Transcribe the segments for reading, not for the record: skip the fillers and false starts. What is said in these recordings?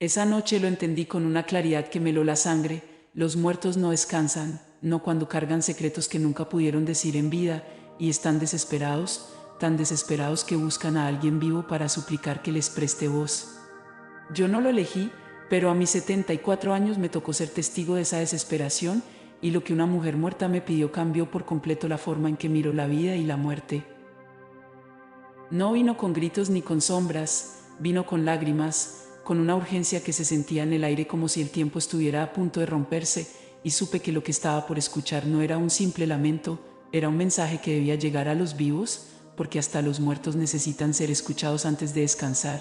Esa noche lo entendí con una claridad que me heló la sangre. Los muertos no descansan, no cuando cargan secretos que nunca pudieron decir en vida, y están desesperados, tan desesperados que buscan a alguien vivo para suplicar que les preste voz. Yo no lo elegí, pero a mis 74 años me tocó ser testigo de esa desesperación, y lo que una mujer muerta me pidió cambió por completo la forma en que miro la vida y la muerte. No vino con gritos ni con sombras, vino con lágrimas, con una urgencia que se sentía en el aire como si el tiempo estuviera a punto de romperse, y supe que lo que estaba por escuchar no era un simple lamento, era un mensaje que debía llegar a los vivos, porque hasta los muertos necesitan ser escuchados antes de descansar.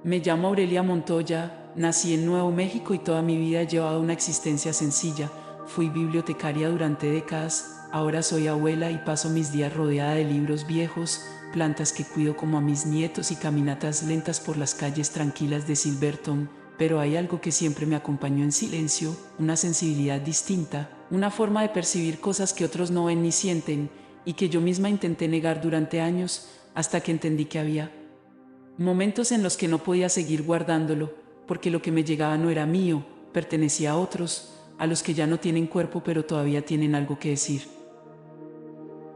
Me llamo Aurelia Montoya, nací en Nuevo México y toda mi vida he llevado una existencia sencilla. Fui bibliotecaria durante décadas, ahora soy abuela y paso mis días rodeada de libros viejos, plantas que cuido como a mis nietos y caminatas lentas por las calles tranquilas de Silverton, pero hay algo que siempre me acompañó en silencio, una sensibilidad distinta, una forma de percibir cosas que otros no ven ni sienten, y que yo misma intenté negar durante años, hasta que entendí que había momentos en los que no podía seguir guardándolo, porque lo que me llegaba no era mío, pertenecía a otros, a los que ya no tienen cuerpo pero todavía tienen algo que decir.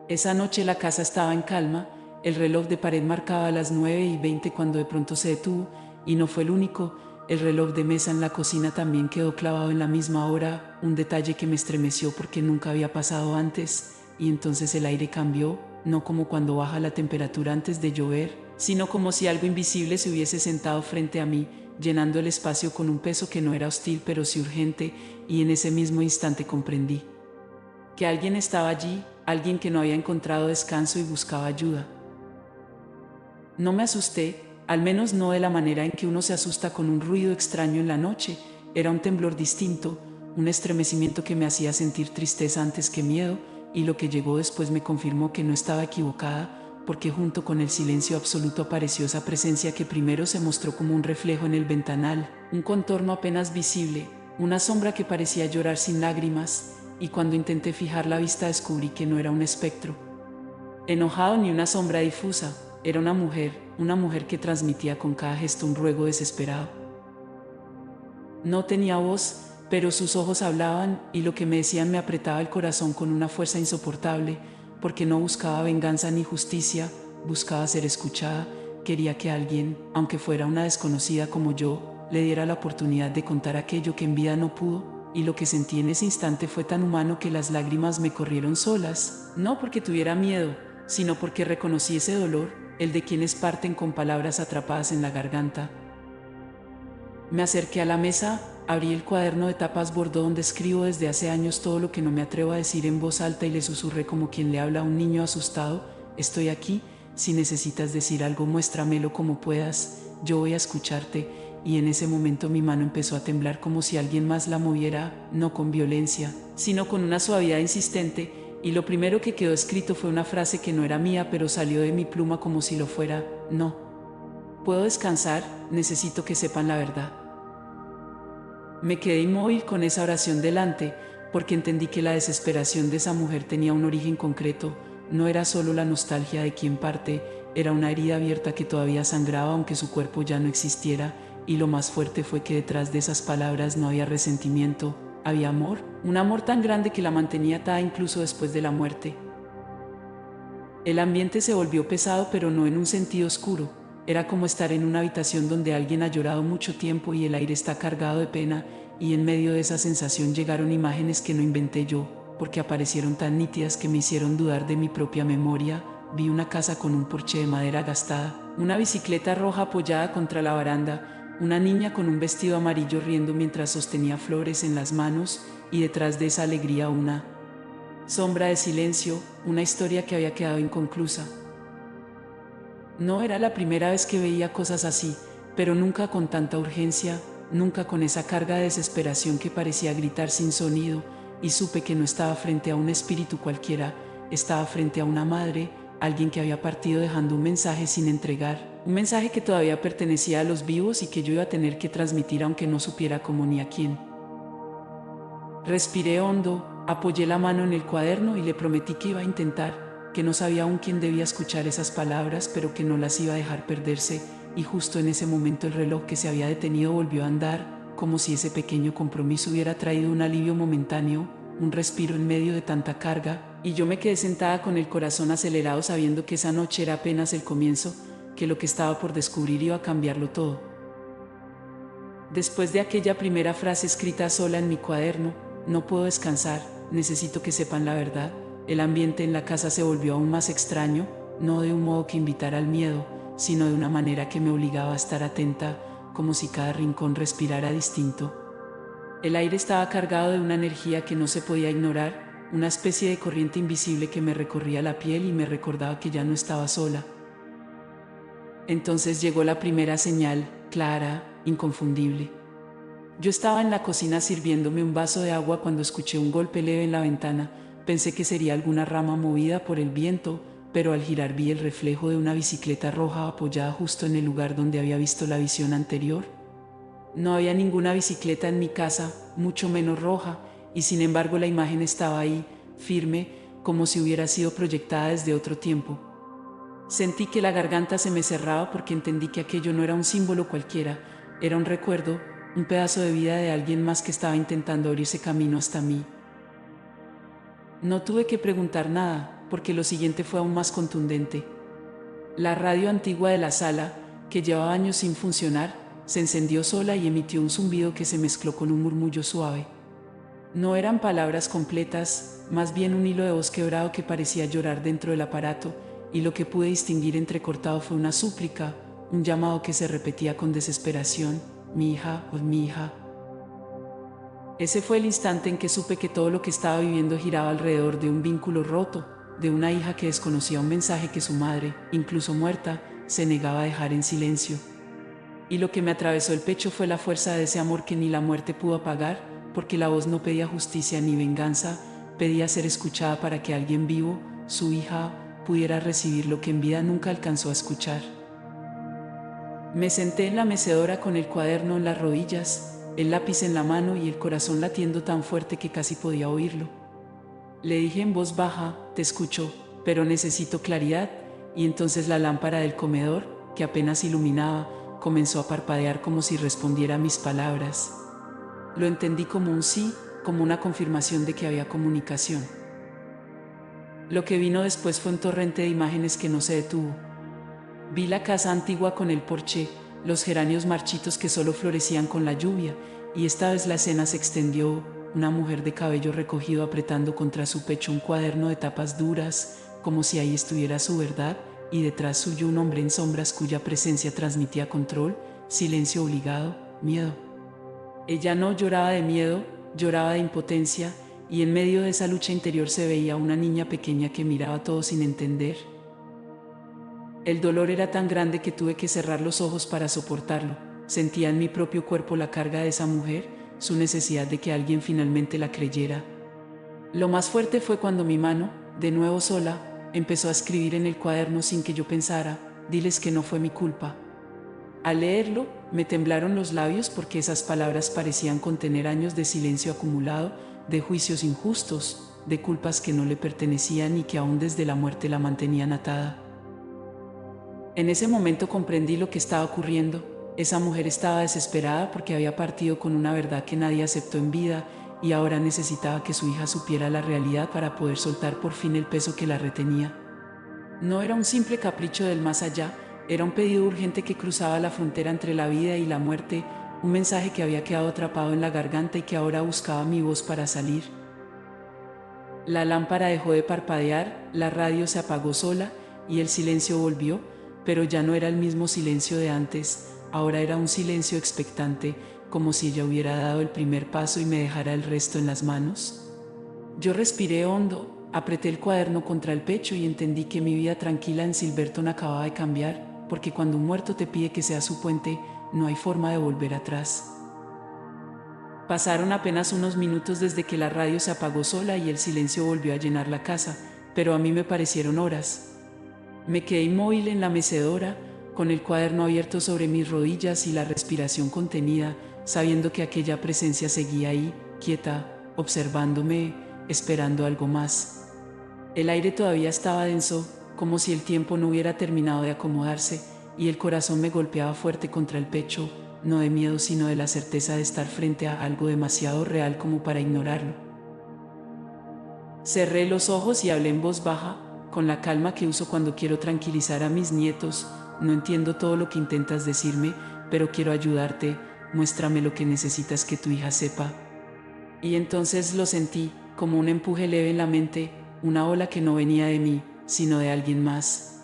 Esa noche la casa estaba en calma, el reloj de pared marcaba las 9:20 cuando de pronto se detuvo, y no fue el único, el reloj de mesa en la cocina también quedó clavado en la misma hora, un detalle que me estremeció porque nunca había pasado antes, y entonces el aire cambió, no como cuando baja la temperatura antes de llover, sino como si algo invisible se hubiese sentado frente a mí, llenando el espacio con un peso que no era hostil pero sí urgente, y en ese mismo instante comprendí que alguien estaba allí, alguien que no había encontrado descanso y buscaba ayuda. No me asusté, al menos no de la manera en que uno se asusta con un ruido extraño en la noche, era un temblor distinto, un estremecimiento que me hacía sentir tristeza antes que miedo, y lo que llegó después me confirmó que no estaba equivocada, porque junto con el silencio absoluto apareció esa presencia que primero se mostró como un reflejo en el ventanal, un contorno apenas visible, una sombra que parecía llorar sin lágrimas, y cuando intenté fijar la vista descubrí que no era un espectro enojado ni una sombra difusa, era una mujer que transmitía con cada gesto un ruego desesperado. No tenía voz, pero sus ojos hablaban y lo que me decían me apretaba el corazón con una fuerza insoportable, porque no buscaba venganza ni justicia, buscaba ser escuchada, quería que alguien, aunque fuera una desconocida como yo, le diera la oportunidad de contar aquello que en vida no pudo, y lo que sentí en ese instante fue tan humano que las lágrimas me corrieron solas, no porque tuviera miedo, sino porque reconocí ese dolor, el de quienes parten con palabras atrapadas en la garganta. Me acerqué a la mesa, abrí el cuaderno de tapas bordó donde escribo desde hace años todo lo que no me atrevo a decir en voz alta y le susurré como quien le habla a un niño asustado: estoy aquí, si necesitas decir algo muéstramelo como puedas, yo voy a escucharte, y en ese momento mi mano empezó a temblar como si alguien más la moviera, no con violencia, sino con una suavidad insistente, y lo primero que quedó escrito fue una frase que no era mía pero salió de mi pluma como si lo fuera: no puedo descansar, necesito que sepan la verdad. Me quedé inmóvil con esa oración delante, porque entendí que la desesperación de esa mujer tenía un origen concreto, no era solo la nostalgia de quien parte, era una herida abierta que todavía sangraba aunque su cuerpo ya no existiera, y lo más fuerte fue que detrás de esas palabras no había resentimiento, había amor, un amor tan grande que la mantenía atada incluso después de la muerte. El ambiente se volvió pesado, pero no en un sentido oscuro. Era como estar en una habitación donde alguien ha llorado mucho tiempo y el aire está cargado de pena, y en medio de esa sensación llegaron imágenes que no inventé yo, porque aparecieron tan nítidas que me hicieron dudar de mi propia memoria. Vi una casa con un porche de madera gastada, una bicicleta roja apoyada contra la baranda, una niña con un vestido amarillo riendo mientras sostenía flores en las manos, y detrás de esa alegría una sombra de silencio, una historia que había quedado inconclusa. No era la primera vez que veía cosas así, pero nunca con tanta urgencia, nunca con esa carga de desesperación que parecía gritar sin sonido, y supe que no estaba frente a un espíritu cualquiera, estaba frente a una madre, alguien que había partido dejando un mensaje sin entregar, un mensaje que todavía pertenecía a los vivos y que yo iba a tener que transmitir aunque no supiera cómo ni a quién. Respiré hondo, apoyé la mano en el cuaderno y le prometí que iba a intentar, que no sabía aún quién debía escuchar esas palabras, pero que no las iba a dejar perderse, y justo en ese momento el reloj que se había detenido volvió a andar, como si ese pequeño compromiso hubiera traído un alivio momentáneo, un respiro en medio de tanta carga, y yo me quedé sentada con el corazón acelerado sabiendo que esa noche era apenas el comienzo, que lo que estaba por descubrir iba a cambiarlo todo. Después de aquella primera frase escrita sola en mi cuaderno, no puedo descansar, necesito que sepan la verdad, el ambiente en la casa se volvió aún más extraño, no de un modo que invitara al miedo, sino de una manera que me obligaba a estar atenta, como si cada rincón respirara distinto. El aire estaba cargado de una energía que no se podía ignorar, una especie de corriente invisible que me recorría la piel y me recordaba que ya no estaba sola. Entonces llegó la primera señal, clara, inconfundible. Yo estaba en la cocina sirviéndome un vaso de agua cuando escuché un golpe leve en la ventana. Pensé que sería alguna rama movida por el viento, pero al girar vi el reflejo de una bicicleta roja apoyada justo en el lugar donde había visto la visión anterior. No había ninguna bicicleta en mi casa, mucho menos roja, y sin embargo la imagen estaba ahí, firme, como si hubiera sido proyectada desde otro tiempo. Sentí que la garganta se me cerraba porque entendí que aquello no era un símbolo cualquiera, era un recuerdo, un pedazo de vida de alguien más que estaba intentando abrirse camino hasta mí. No tuve que preguntar nada, porque lo siguiente fue aún más contundente. La radio antigua de la sala, que llevaba años sin funcionar, se encendió sola y emitió un zumbido que se mezcló con un murmullo suave. No eran palabras completas, más bien un hilo de voz quebrado que parecía llorar dentro del aparato, y lo que pude distinguir entrecortado fue una súplica, un llamado que se repetía con desesperación: mi hija, oh mi hija. Ese fue el instante en que supe que todo lo que estaba viviendo giraba alrededor de un vínculo roto, de una hija que desconocía un mensaje que su madre, incluso muerta, se negaba a dejar en silencio. Y lo que me atravesó el pecho fue la fuerza de ese amor que ni la muerte pudo apagar, porque la voz no pedía justicia ni venganza, pedía ser escuchada para que alguien vivo, su hija, pudiera recibir lo que en vida nunca alcanzó a escuchar. Me senté en la mecedora con el cuaderno en las rodillas, el lápiz en la mano y el corazón latiendo tan fuerte que casi podía oírlo. Le dije en voz baja: te escucho, pero necesito claridad, y entonces la lámpara del comedor, que apenas iluminaba, comenzó a parpadear como si respondiera a mis palabras. Lo entendí como un sí, como una confirmación de que había comunicación. Lo que vino después fue un torrente de imágenes que no se detuvo. Vi la casa antigua con el porche, los geranios marchitos que solo florecían con la lluvia, y esta vez la escena se extendió: una mujer de cabello recogido apretando contra su pecho un cuaderno de tapas duras, como si ahí estuviera su verdad, y detrás suyo un hombre en sombras cuya presencia transmitía control, silencio obligado, miedo. Ella no lloraba de miedo, lloraba de impotencia, y en medio de esa lucha interior se veía una niña pequeña que miraba todo sin entender. El dolor era tan grande que tuve que cerrar los ojos para soportarlo. Sentía en mi propio cuerpo la carga de esa mujer, su necesidad de que alguien finalmente la creyera. Lo más fuerte fue cuando mi mano, de nuevo sola, empezó a escribir en el cuaderno sin que yo pensara: diles que no fue mi culpa. Al leerlo, me temblaron los labios porque esas palabras parecían contener años de silencio acumulado, de juicios injustos, de culpas que no le pertenecían y que aún desde la muerte la mantenían atada. En ese momento comprendí lo que estaba ocurriendo. Esa mujer estaba desesperada porque había partido con una verdad que nadie aceptó en vida, y ahora necesitaba que su hija supiera la realidad para poder soltar por fin el peso que la retenía. No era un simple capricho del más allá, era un pedido urgente que cruzaba la frontera entre la vida y la muerte, un mensaje que había quedado atrapado en la garganta y que ahora buscaba mi voz para salir. La lámpara dejó de parpadear, la radio se apagó sola y el silencio volvió, pero ya no era el mismo silencio de antes, ahora era un silencio expectante, como si ella hubiera dado el primer paso y me dejara el resto en las manos. Yo respiré hondo, apreté el cuaderno contra el pecho y entendí que mi vida tranquila en Silverton acababa de cambiar, porque cuando un muerto te pide que seas su puente, no hay forma de volver atrás. Pasaron apenas unos minutos desde que la radio se apagó sola y el silencio volvió a llenar la casa, pero a mí me parecieron horas. Me quedé inmóvil en la mecedora, con el cuaderno abierto sobre mis rodillas y la respiración contenida, sabiendo que aquella presencia seguía ahí, quieta, observándome, esperando algo más. El aire todavía estaba denso, como si el tiempo no hubiera terminado de acomodarse, y el corazón me golpeaba fuerte contra el pecho, no de miedo sino de la certeza de estar frente a algo demasiado real como para ignorarlo. Cerré los ojos y hablé en voz baja, con la calma que uso cuando quiero tranquilizar a mis nietos. No entiendo todo lo que intentas decirme, pero quiero ayudarte, muéstrame lo que necesitas que tu hija sepa. Y entonces lo sentí, como un empuje leve en la mente, una ola que no venía de mí, sino de alguien más.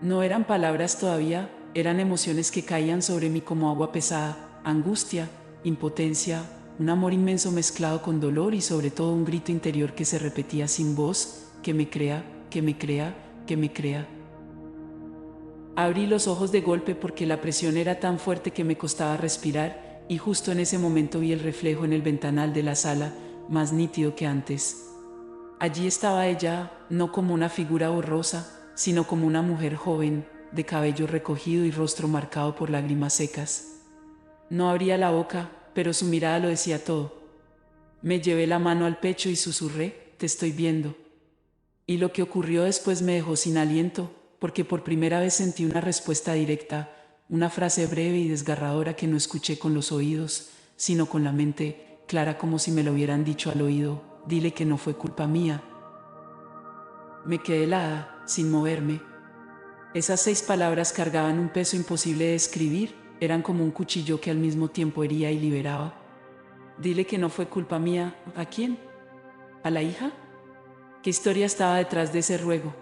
No eran palabras todavía, eran emociones que caían sobre mí como agua pesada, angustia, impotencia, un amor inmenso mezclado con dolor y sobre todo un grito interior que se repetía sin voz, que me crea, que me crea, que me crea. Abrí los ojos de golpe porque la presión era tan fuerte que me costaba respirar, y justo en ese momento vi el reflejo en el ventanal de la sala, más nítido que antes. Allí estaba ella, no como una figura borrosa, sino como una mujer joven, de cabello recogido y rostro marcado por lágrimas secas. No abría la boca, pero su mirada lo decía todo. Me llevé la mano al pecho y susurré, te estoy viendo. Y lo que ocurrió después me dejó sin aliento, porque por primera vez sentí una respuesta directa, una frase breve y desgarradora que no escuché con los oídos, sino con la mente, clara como si me lo hubieran dicho al oído, dile que no fue culpa mía. Me quedé helada, sin moverme. Esas 6 palabras cargaban un peso imposible de escribir, eran como un cuchillo que al mismo tiempo hería y liberaba. Dile que no fue culpa mía. ¿A quién? ¿A la hija? ¿Qué historia estaba detrás de ese ruego?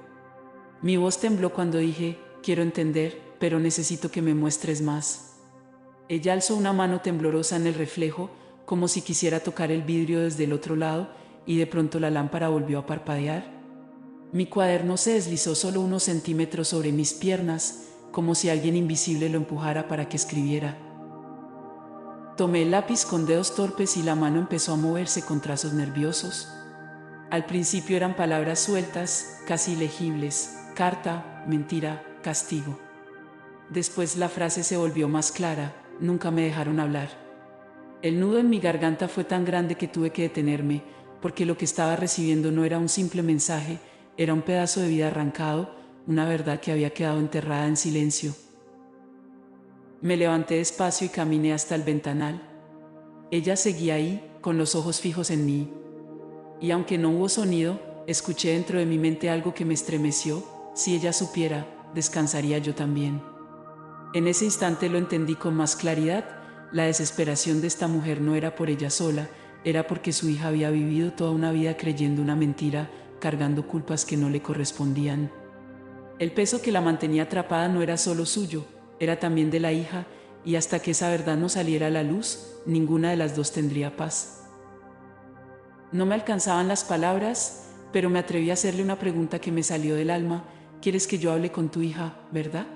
Mi voz tembló cuando dije, quiero entender, pero necesito que me muestres más. Ella alzó una mano temblorosa en el reflejo, como si quisiera tocar el vidrio desde el otro lado, y de pronto la lámpara volvió a parpadear. Mi cuaderno se deslizó solo unos centímetros sobre mis piernas, como si alguien invisible lo empujara para que escribiera. Tomé el lápiz con dedos torpes y la mano empezó a moverse con trazos nerviosos. Al principio eran palabras sueltas, casi ilegibles, carta, mentira, castigo. Después la frase se volvió más clara, nunca me dejaron hablar. El nudo en mi garganta fue tan grande que tuve que detenerme, porque lo que estaba recibiendo no era un simple mensaje, era un pedazo de vida arrancado, una verdad que había quedado enterrada en silencio. Me levanté despacio y caminé hasta el ventanal. Ella seguía ahí, con los ojos fijos en mí. Y aunque no hubo sonido, escuché dentro de mi mente algo que me estremeció. Si ella supiera, descansaría yo también. En ese instante lo entendí con más claridad. La desesperación de esta mujer no era por ella sola, era porque su hija había vivido toda una vida creyendo una mentira, cargando culpas que no le correspondían. El peso que la mantenía atrapada no era solo suyo, era también de la hija, y hasta que esa verdad no saliera a la luz, ninguna de las dos tendría paz. No me alcanzaban las palabras, pero me atreví a hacerle una pregunta que me salió del alma. ¿Quieres que yo hable con tu hija, verdad?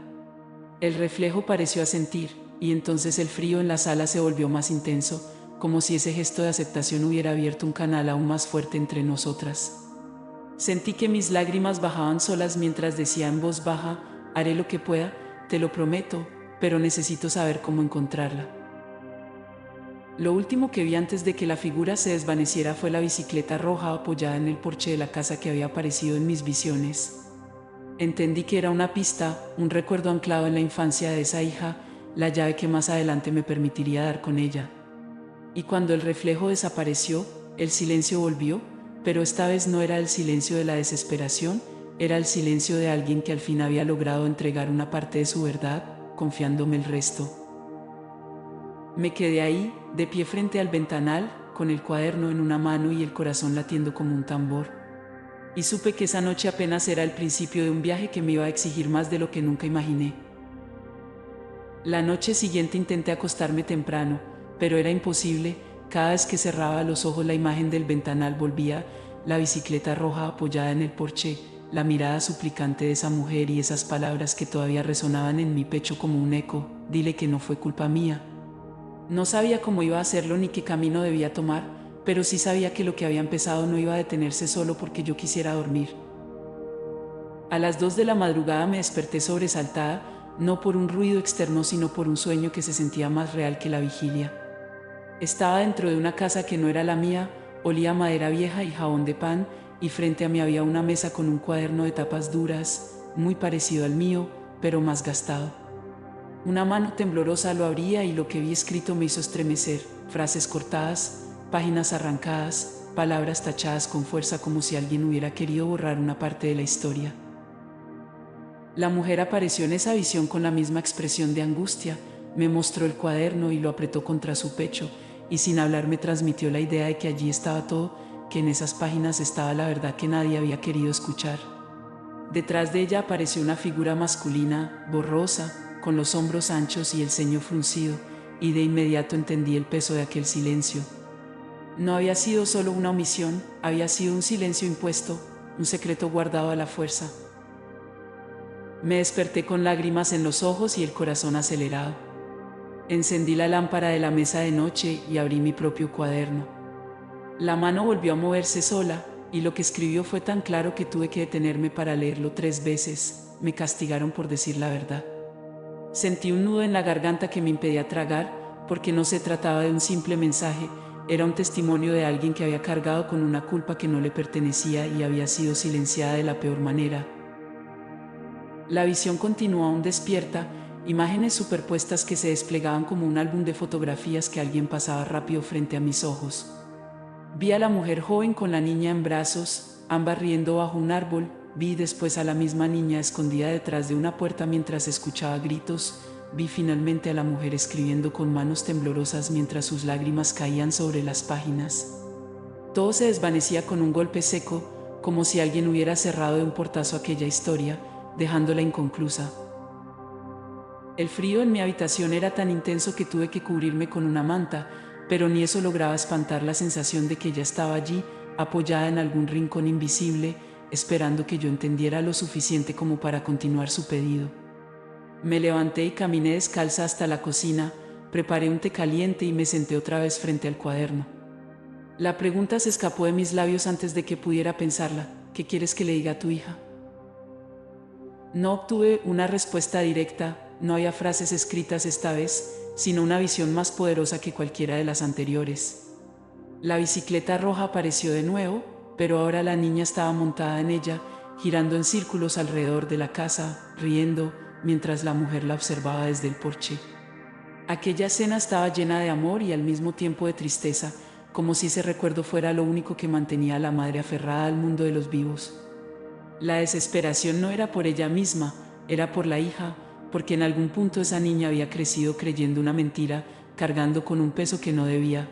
El reflejo pareció asentir, y entonces el frío en la sala se volvió más intenso, como si ese gesto de aceptación hubiera abierto un canal aún más fuerte entre nosotras. Sentí que mis lágrimas bajaban solas mientras decía en voz baja, haré lo que pueda, te lo prometo, pero necesito saber cómo encontrarla. Lo último que vi antes de que la figura se desvaneciera fue la bicicleta roja apoyada en el porche de la casa que había aparecido en mis visiones. Entendí que era una pista, un recuerdo anclado en la infancia de esa hija, la llave que más adelante me permitiría dar con ella. Y cuando el reflejo desapareció, el silencio volvió, pero esta vez no era el silencio de la desesperación, era el silencio de alguien que al fin había logrado entregar una parte de su verdad, confiándome el resto. Me quedé ahí, de pie frente al ventanal, con el cuaderno en una mano y el corazón latiendo como un tambor. Y supe que esa noche apenas era el principio de un viaje que me iba a exigir más de lo que nunca imaginé. La noche siguiente intenté acostarme temprano, pero era imposible. Cada vez que cerraba los ojos la imagen del ventanal volvía, la bicicleta roja apoyada en el porche, la mirada suplicante de esa mujer y esas palabras que todavía resonaban en mi pecho como un eco, dile que no fue culpa mía. No sabía cómo iba a hacerlo ni qué camino debía tomar, pero sí sabía que lo que había empezado no iba a detenerse solo porque yo quisiera dormir. A las 2 de la madrugada me desperté sobresaltada, no por un ruido externo sino por un sueño que se sentía más real que la vigilia. Estaba dentro de una casa que no era la mía, olía a madera vieja y jabón de pan, y frente a mí había una mesa con un cuaderno de tapas duras, muy parecido al mío, pero más gastado. Una mano temblorosa lo abría y lo que vi escrito me hizo estremecer, frases cortadas, páginas arrancadas, palabras tachadas con fuerza como si alguien hubiera querido borrar una parte de la historia. La mujer apareció en esa visión con la misma expresión de angustia, me mostró el cuaderno y lo apretó contra su pecho, y sin hablar me transmitió la idea de que allí estaba todo, que en esas páginas estaba la verdad que nadie había querido escuchar. Detrás de ella apareció una figura masculina, borrosa, con los hombros anchos y el ceño fruncido, y de inmediato entendí el peso de aquel silencio. No había sido solo una omisión, había sido un silencio impuesto, un secreto guardado a la fuerza. Me desperté con lágrimas en los ojos y el corazón acelerado. Encendí la lámpara de la mesa de noche y abrí mi propio cuaderno. La mano volvió a moverse sola, y lo que escribió fue tan claro que tuve que detenerme para leerlo 3 veces. Me castigaron por decir la verdad. Sentí un nudo en la garganta que me impedía tragar, porque no se trataba de un simple mensaje, era un testimonio de alguien que había cargado con una culpa que no le pertenecía y había sido silenciada de la peor manera. La visión continuó aún despierta, imágenes superpuestas que se desplegaban como un álbum de fotografías que alguien pasaba rápido frente a mis ojos. Vi a la mujer joven con la niña en brazos, ambas riendo bajo un árbol. Vi después a la misma niña escondida detrás de una puerta mientras escuchaba gritos. Vi finalmente a la mujer escribiendo con manos temblorosas mientras sus lágrimas caían sobre las páginas. Todo se desvanecía con un golpe seco, como si alguien hubiera cerrado de un portazo aquella historia, dejándola inconclusa. El frío en mi habitación era tan intenso que tuve que cubrirme con una manta, pero ni eso lograba espantar la sensación de que ella estaba allí, apoyada en algún rincón invisible, esperando que yo entendiera lo suficiente como para continuar su pedido. Me levanté y caminé descalza hasta la cocina, preparé un té caliente y me senté otra vez frente al cuaderno. La pregunta se escapó de mis labios antes de que pudiera pensarla. ¿Qué quieres que le diga a tu hija? No obtuve una respuesta directa, no había frases escritas esta vez, sino una visión más poderosa que cualquiera de las anteriores. La bicicleta roja apareció de nuevo, pero ahora la niña estaba montada en ella, girando en círculos alrededor de la casa, riendo, mientras la mujer la observaba desde el porche. Aquella escena estaba llena de amor y al mismo tiempo de tristeza, como si ese recuerdo fuera lo único que mantenía a la madre aferrada al mundo de los vivos. La desesperación no era por ella misma, era por la hija, porque en algún punto esa niña había crecido creyendo una mentira, cargando con un peso que no debía.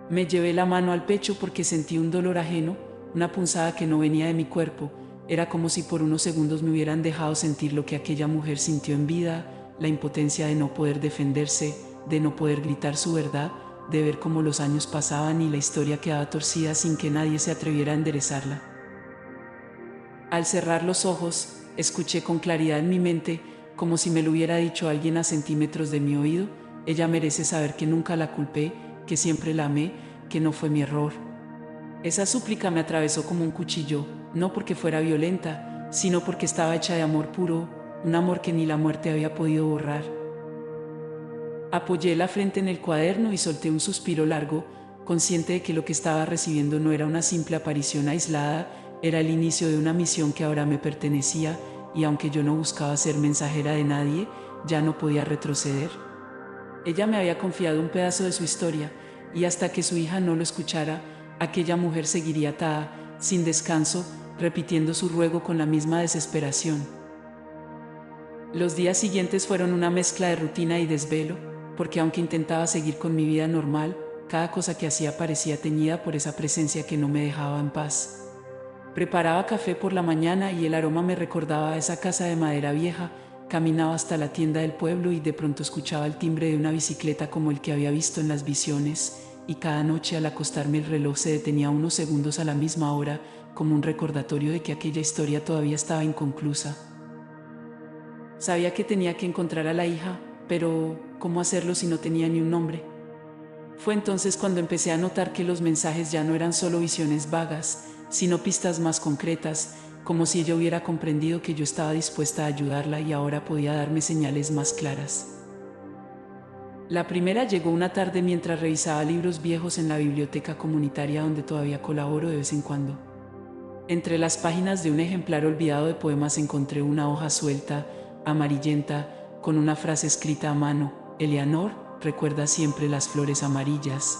Me llevé la mano al pecho porque sentí un dolor ajeno, una punzada que no venía de mi cuerpo. Era como si por unos segundos me hubieran dejado sentir lo que aquella mujer sintió en vida, la impotencia de no poder defenderse, de no poder gritar su verdad, de ver cómo los años pasaban y la historia quedaba torcida sin que nadie se atreviera a enderezarla. Al cerrar los ojos, escuché con claridad en mi mente, como si me lo hubiera dicho alguien a centímetros de mi oído: ella merece saber que nunca la culpé, que siempre la amé, que no fue mi error. Esa súplica me atravesó como un cuchillo, no porque fuera violenta, sino porque estaba hecha de amor puro, un amor que ni la muerte había podido borrar. Apoyé la frente en el cuaderno y solté un suspiro largo, consciente de que lo que estaba recibiendo no era una simple aparición aislada, era el inicio de una misión que ahora me pertenecía, y aunque yo no buscaba ser mensajera de nadie, ya no podía retroceder. Ella me había confiado un pedazo de su historia, y hasta que su hija no lo escuchara, aquella mujer seguiría atada, sin descanso, repitiendo su ruego con la misma desesperación. Los días siguientes fueron una mezcla de rutina y desvelo, porque aunque intentaba seguir con mi vida normal, cada cosa que hacía parecía teñida por esa presencia que no me dejaba en paz. Preparaba café por la mañana y el aroma me recordaba a esa casa de madera vieja. Caminaba hasta la tienda del pueblo y de pronto escuchaba el timbre de una bicicleta como el que había visto en las visiones, y cada noche al acostarme el reloj se detenía unos segundos a la misma hora, como un recordatorio de que aquella historia todavía estaba inconclusa. Sabía que tenía que encontrar a la hija, pero ¿cómo hacerlo si no tenía ni un nombre? Fue entonces cuando empecé a notar que los mensajes ya no eran solo visiones vagas, sino pistas más concretas, como si ella hubiera comprendido que yo estaba dispuesta a ayudarla y ahora podía darme señales más claras. La primera llegó una tarde mientras revisaba libros viejos en la biblioteca comunitaria donde todavía colaboro de vez en cuando. Entre las páginas de un ejemplar olvidado de poemas encontré una hoja suelta, amarillenta, con una frase escrita a mano: Eleanor, recuerda siempre las flores amarillas.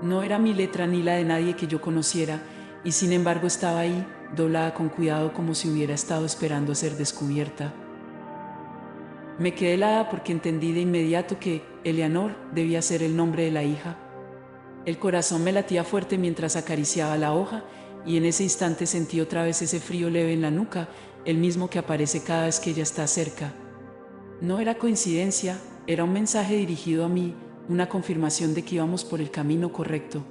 No era mi letra ni la de nadie que yo conociera, y sin embargo estaba ahí, doblada con cuidado como si hubiera estado esperando ser descubierta. Me quedé helada porque entendí de inmediato que Eleanor debía ser el nombre de la hija. El corazón me latía fuerte mientras acariciaba la hoja, y en ese instante sentí otra vez ese frío leve en la nuca, el mismo que aparece cada vez que ella está cerca. No era coincidencia, era un mensaje dirigido a mí, una confirmación de que íbamos por el camino correcto.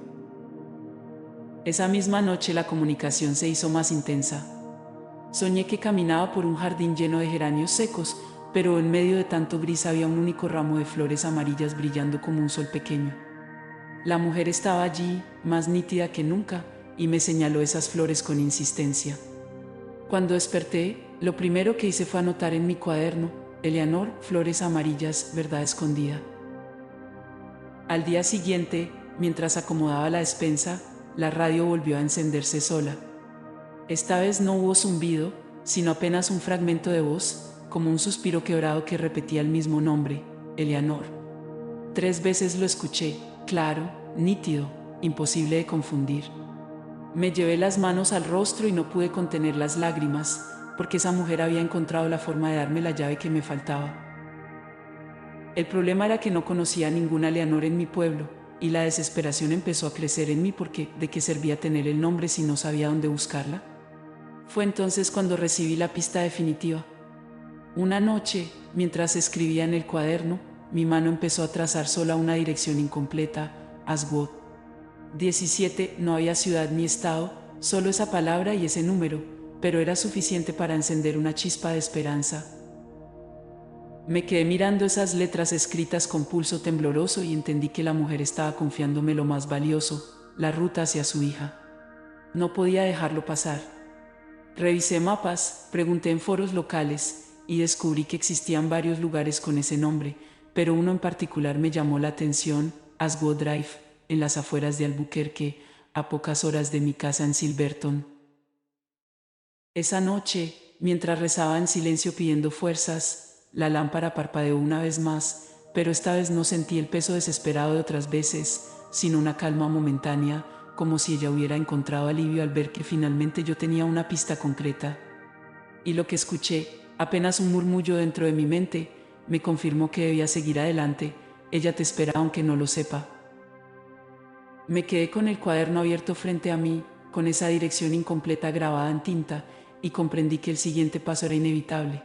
Esa misma noche la comunicación se hizo más intensa. Soñé que caminaba por un jardín lleno de geranios secos, pero en medio de tanto gris había un único ramo de flores amarillas brillando como un sol pequeño. La mujer estaba allí, más nítida que nunca, y me señaló esas flores con insistencia. Cuando desperté, lo primero que hice fue anotar en mi cuaderno: Eleanor, flores amarillas, verdad escondida. Al día siguiente, mientras acomodaba la despensa, la radio volvió a encenderse sola. Esta vez no hubo zumbido, sino apenas un fragmento de voz, como un suspiro quebrado que repetía el mismo nombre: Eleanor. 3 veces lo escuché, claro, nítido, imposible de confundir. Me llevé las manos al rostro y no pude contener las lágrimas, porque esa mujer había encontrado la forma de darme la llave que me faltaba. El problema era que no conocía a ninguna Eleanor en mi pueblo, y la desesperación empezó a crecer en mí porque ¿de qué servía tener el nombre si no sabía dónde buscarla? Fue entonces cuando recibí la pista definitiva. Una noche, mientras escribía en el cuaderno, mi mano empezó a trazar sola una dirección incompleta: Aswood 17. No había ciudad ni estado, solo esa palabra y ese número, pero era suficiente para encender una chispa de esperanza. Me quedé mirando esas letras escritas con pulso tembloroso y entendí que la mujer estaba confiándome lo más valioso: la ruta hacia su hija. No podía dejarlo pasar. Revisé mapas, pregunté en foros locales y descubrí que existían varios lugares con ese nombre, pero uno en particular me llamó la atención: Aswood Drive, en las afueras de Albuquerque, a pocas horas de mi casa en Silverton. Esa noche, mientras rezaba en silencio pidiendo fuerzas, la lámpara parpadeó una vez más, pero esta vez no sentí el peso desesperado de otras veces, sino una calma momentánea, como si ella hubiera encontrado alivio al ver que finalmente yo tenía una pista concreta. Y lo que escuché, apenas un murmullo dentro de mi mente, me confirmó que debía seguir adelante: ella te espera aunque no lo sepa. Me quedé con el cuaderno abierto frente a mí, con esa dirección incompleta grabada en tinta, y comprendí que el siguiente paso era inevitable.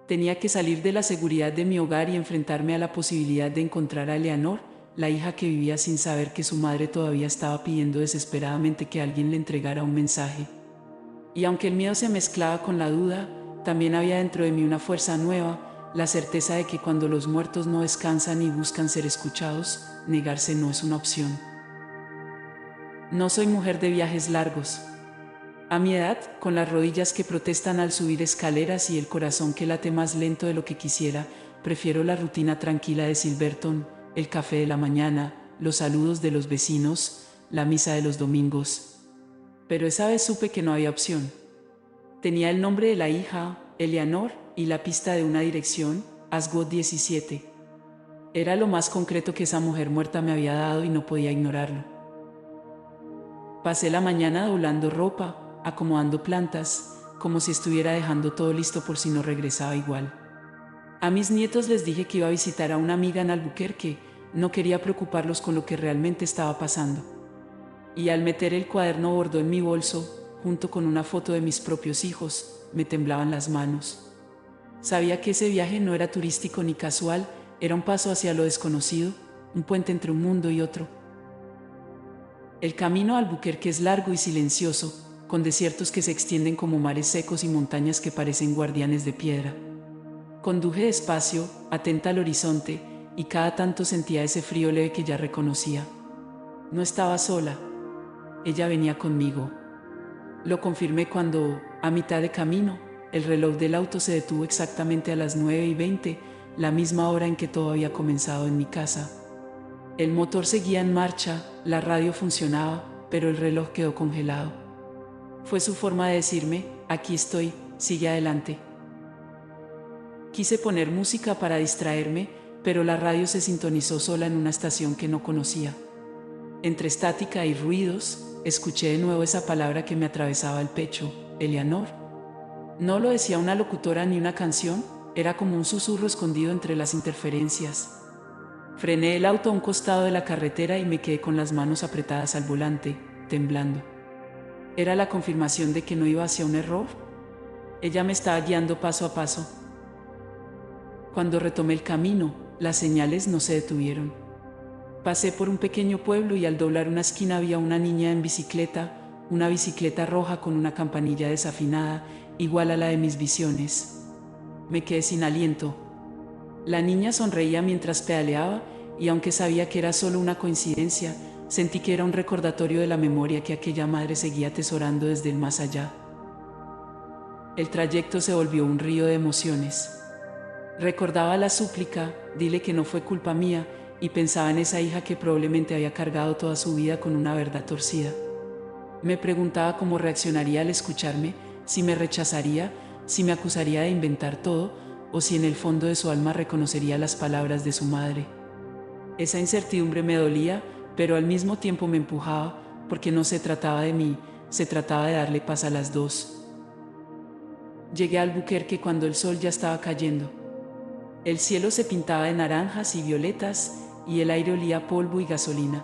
Tenía que salir de la seguridad de mi hogar y enfrentarme a la posibilidad de encontrar a Eleanor, la hija que vivía sin saber que su madre todavía estaba pidiendo desesperadamente que alguien le entregara un mensaje. Y aunque el miedo se mezclaba con la duda, también había dentro de mí una fuerza nueva, la certeza de que cuando los muertos no descansan y buscan ser escuchados, negarse no es una opción. No soy mujer de viajes largos. A mi edad, con las rodillas que protestan al subir escaleras y el corazón que late más lento de lo que quisiera, prefiero la rutina tranquila de Silverton: el café de la mañana, los saludos de los vecinos, la misa de los domingos. Pero esa vez supe que no había opción. Tenía el nombre de la hija, Eleanor, y la pista de una dirección: Aswood 17. Era lo más concreto que esa mujer muerta me había dado y no podía ignorarlo. Pasé la mañana doblando ropa, acomodando plantas, como si estuviera dejando todo listo por si no regresaba igual. A mis nietos les dije que iba a visitar a una amiga en Albuquerque, no quería preocuparlos con lo que realmente estaba pasando. Y al meter el cuaderno bordó en mi bolso, junto con una foto de mis propios hijos, me temblaban las manos. Sabía que ese viaje no era turístico ni casual, era un paso hacia lo desconocido, un puente entre un mundo y otro. El camino a Albuquerque es largo y silencioso, con desiertos que se extienden como mares secos y montañas que parecen guardianes de piedra. Conduje despacio, atenta al horizonte, y cada tanto sentía ese frío leve que ya reconocía. No estaba sola. Ella venía conmigo. Lo confirmé cuando, a mitad de camino, el reloj del auto se detuvo exactamente a las 9:20, la misma hora en que todo había comenzado en mi casa. El motor seguía en marcha, la radio funcionaba, pero el reloj quedó congelado. Fue su forma de decirme: aquí estoy, sigue adelante. Quise poner música para distraerme, pero la radio se sintonizó sola en una estación que no conocía. Entre estática y ruidos, escuché de nuevo esa palabra que me atravesaba el pecho: Eleanor. No lo decía una locutora ni una canción, era como un susurro escondido entre las interferencias. Frené el auto a un costado de la carretera y me quedé con las manos apretadas al volante, temblando. ¿Era la confirmación de que no iba hacia un error? Ella me estaba guiando paso a paso. Cuando retomé el camino, las señales no se detuvieron. Pasé por un pequeño pueblo y al doblar una esquina había una niña en bicicleta, una bicicleta roja con una campanilla desafinada, igual a la de mis visiones. Me quedé sin aliento. La niña sonreía mientras pedaleaba, y aunque sabía que era solo una coincidencia, sentí que era un recordatorio de la memoria que aquella madre seguía atesorando desde el más allá. El trayecto se volvió un río de emociones. Recordaba la súplica: dile que no fue culpa mía, y pensaba en esa hija que probablemente había cargado toda su vida con una verdad torcida. Me preguntaba cómo reaccionaría al escucharme, si me rechazaría, si me acusaría de inventar todo, o si en el fondo de su alma reconocería las palabras de su madre. Esa incertidumbre me dolía, pero al mismo tiempo me empujaba, porque no se trataba de mí, se trataba de darle paz a las dos. Llegué a Albuquerque cuando el sol ya estaba cayendo. El cielo se pintaba de naranjas y violetas, y el aire olía a polvo y gasolina.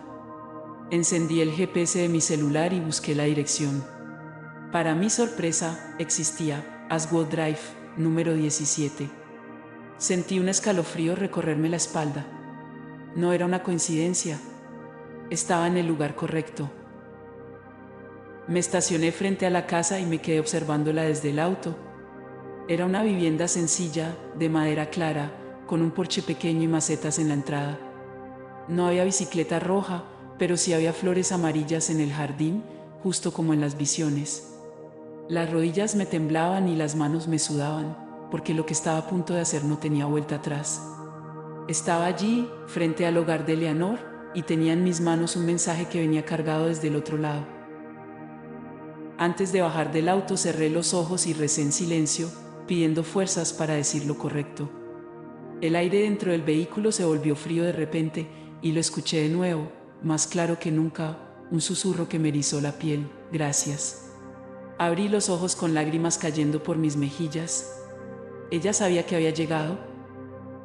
Encendí el GPS de mi celular y busqué la dirección. Para mi sorpresa, existía: Aswood Drive, número 17. Sentí un escalofrío recorrerme la espalda. No era una coincidencia. Estaba en el lugar correcto. Me estacioné frente a la casa y me quedé observándola desde el auto. Era una vivienda sencilla, de madera clara, con un porche pequeño y macetas en la entrada. No había bicicleta roja, pero sí había flores amarillas en el jardín, justo como en las visiones. Las rodillas me temblaban y las manos me sudaban, porque lo que estaba a punto de hacer no tenía vuelta atrás. Estaba allí, frente al hogar de Eleanor, y tenía en mis manos un mensaje que venía cargado desde el otro lado. Antes de bajar del auto cerré los ojos y recé en silencio, pidiendo fuerzas para decir lo correcto. El aire dentro del vehículo se volvió frío de repente, y lo escuché de nuevo, más claro que nunca, un susurro que me erizó la piel: gracias. Abrí los ojos con lágrimas cayendo por mis mejillas. Ella sabía que había llegado,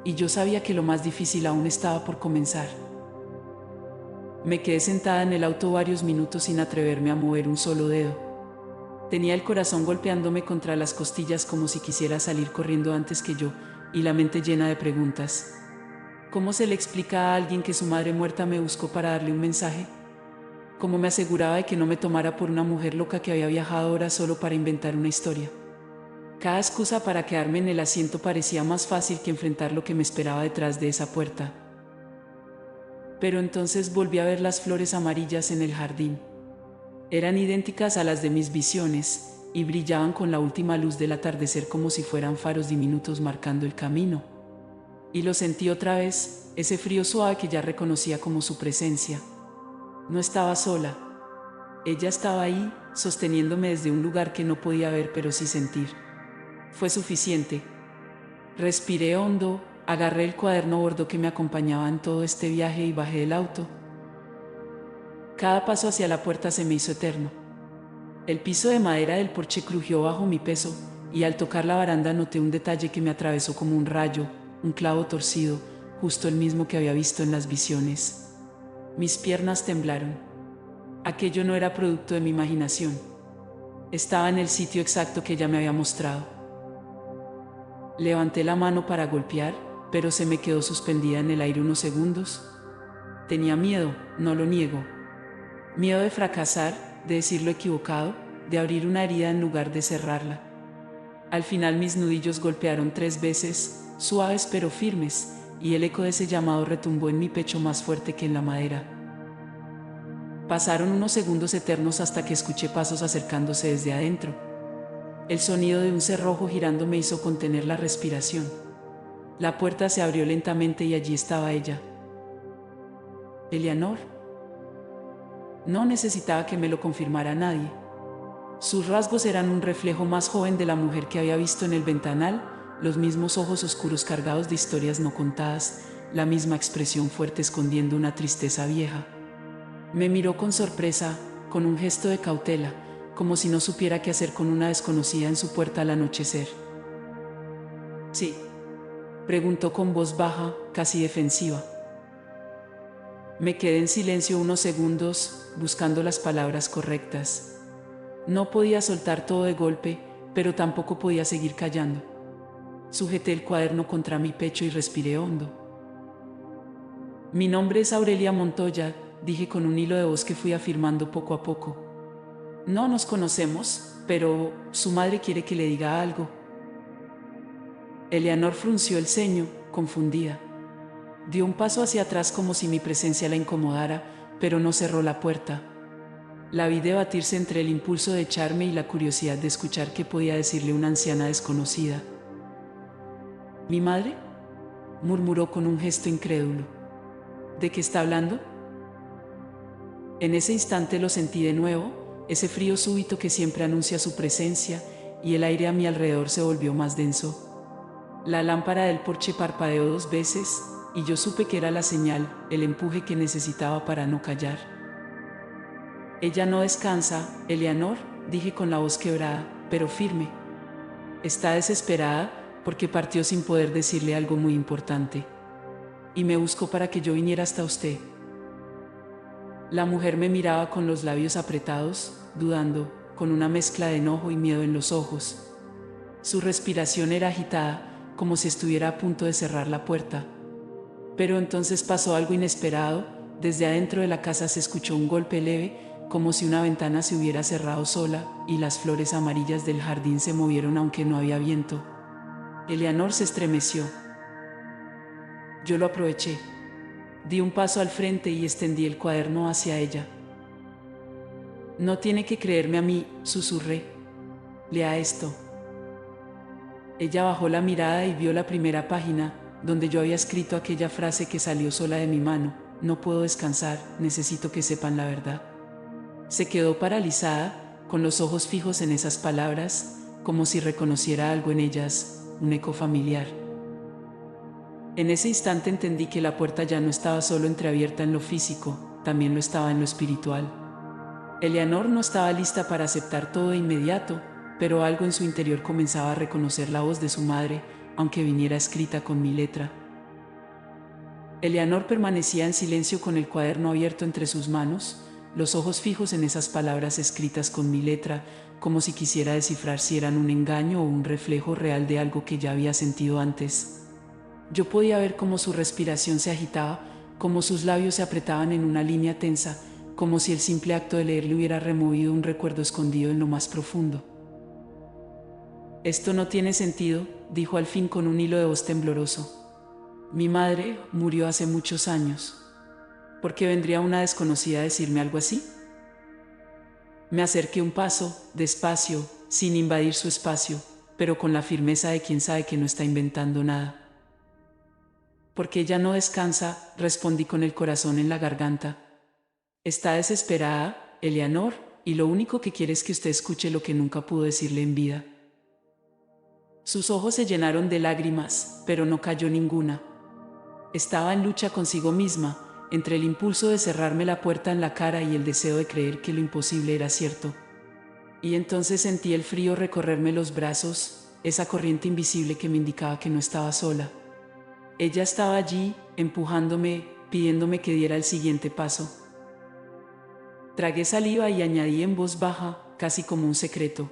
y yo sabía que lo más difícil aún estaba por comenzar. Me quedé sentada en el auto varios minutos sin atreverme a mover un solo dedo. Tenía el corazón golpeándome contra las costillas como si quisiera salir corriendo antes que yo, y la mente llena de preguntas. ¿Cómo se le explica a alguien que su madre muerta me buscó para darle un mensaje? ¿Cómo me aseguraba de que no me tomara por una mujer loca que había viajado horas solo para inventar una historia? Cada excusa para quedarme en el asiento parecía más fácil que enfrentar lo que me esperaba detrás de esa puerta. Pero entonces volví a ver las flores amarillas en el jardín. Eran idénticas a las de mis visiones, y brillaban con la última luz del atardecer como si fueran faros diminutos marcando el camino. Y lo sentí otra vez, ese frío suave que ya reconocía como su presencia. No estaba sola. Ella estaba ahí, sosteniéndome desde un lugar que no podía ver pero sí sentir. Fue suficiente. Respiré hondo, agarré el cuaderno bordo que me acompañaba en todo este viaje y bajé del auto. Cada paso hacia la puerta se me hizo eterno. El piso de madera del porche crujió bajo mi peso, y al tocar la baranda noté un detalle que me atravesó como un rayo, un clavo torcido, justo el mismo que había visto en las visiones. Mis piernas temblaron. Aquello no era producto de mi imaginación. Estaba en el sitio exacto que ella me había mostrado. Levanté la mano para golpear, pero se me quedó suspendida en el aire unos segundos. Tenía miedo, no lo niego. Miedo de fracasar, de decir lo equivocado, de abrir una herida en lugar de cerrarla. Al final mis nudillos golpearon 3 veces, suaves pero firmes, y el eco de ese llamado retumbó en mi pecho más fuerte que en la madera. Pasaron unos segundos eternos hasta que escuché pasos acercándose desde adentro. El sonido de un cerrojo girando me hizo contener la respiración. La puerta se abrió lentamente y allí estaba ella. Eleanor. No necesitaba que me lo confirmara nadie. Sus rasgos eran un reflejo más joven de la mujer que había visto en el ventanal, los mismos ojos oscuros cargados de historias no contadas, la misma expresión fuerte escondiendo una tristeza vieja. Me miró con sorpresa, con un gesto de cautela, como si no supiera qué hacer con una desconocida en su puerta al anochecer. «¿Sí?», preguntó con voz baja, casi defensiva. Me quedé en silencio unos segundos, buscando las palabras correctas. No podía soltar todo de golpe, pero tampoco podía seguir callando. Sujeté el cuaderno contra mi pecho y respiré hondo. «Mi nombre es Aurelia Montoya», dije con un hilo de voz que fui afirmando poco a poco. «No nos conocemos, pero su madre quiere que le diga algo». Eleanor frunció el ceño, confundida. Dio un paso hacia atrás como si mi presencia la incomodara, pero no cerró la puerta. La vi debatirse entre el impulso de echarme y la curiosidad de escuchar qué podía decirle una anciana desconocida. «¿Mi madre?», murmuró con un gesto incrédulo. «¿De qué está hablando?». En ese instante lo sentí de nuevo, ese frío súbito que siempre anuncia su presencia, y el aire a mi alrededor se volvió más denso. La lámpara del porche parpadeó 2 veces, y yo supe que era la señal, el empuje que necesitaba para no callar. «Ella no descansa, Eleanor», dije con la voz quebrada, pero firme. «Está desesperada porque partió sin poder decirle algo muy importante. Y me buscó para que yo viniera hasta usted». La mujer me miraba con los labios apretados, dudando, con una mezcla de enojo y miedo en los ojos. Su respiración era agitada, como si estuviera a punto de cerrar la puerta. Pero entonces pasó algo inesperado. Desde adentro de la casa se escuchó un golpe leve, como si una ventana se hubiera cerrado sola, y las flores amarillas del jardín se movieron aunque no había viento. Eleanor se estremeció. Yo lo aproveché. Di un paso al frente y extendí el cuaderno hacia ella. «No tiene que creerme a mí», susurré. «Lea esto». Ella bajó la mirada y vio la primera página, donde yo había escrito aquella frase que salió sola de mi mano: «No puedo descansar, necesito que sepan la verdad». Se quedó paralizada, con los ojos fijos en esas palabras, como si reconociera algo en ellas, un eco familiar. En ese instante entendí que la puerta ya no estaba solo entreabierta en lo físico, también lo estaba en lo espiritual. Eleanor no estaba lista para aceptar todo de inmediato, pero algo en su interior comenzaba a reconocer la voz de su madre, aunque viniera escrita con mi letra. Eleanor permanecía en silencio con el cuaderno abierto entre sus manos, los ojos fijos en esas palabras escritas con mi letra, como si quisiera descifrar si eran un engaño o un reflejo real de algo que ya había sentido antes. Yo podía ver cómo su respiración se agitaba, cómo sus labios se apretaban en una línea tensa, como si el simple acto de leer le hubiera removido un recuerdo escondido en lo más profundo. «Esto no tiene sentido», dijo al fin con un hilo de voz tembloroso. «Mi madre murió hace muchos años. ¿Por qué vendría una desconocida a decirme algo así?». Me acerqué un paso, despacio, sin invadir su espacio, pero con la firmeza de quien sabe que no está inventando nada. «Porque ella no descansa», respondí con el corazón en la garganta. «Está desesperada, Eleanor, y lo único que quiere es que usted escuche lo que nunca pudo decirle en vida». Sus ojos se llenaron de lágrimas, pero no cayó ninguna. Estaba en lucha consigo misma, entre el impulso de cerrarme la puerta en la cara y el deseo de creer que lo imposible era cierto. Y entonces sentí el frío recorrerme los brazos, esa corriente invisible que me indicaba que no estaba sola. Ella estaba allí, empujándome, pidiéndome que diera el siguiente paso. Tragué saliva y añadí en voz baja, casi como un secreto: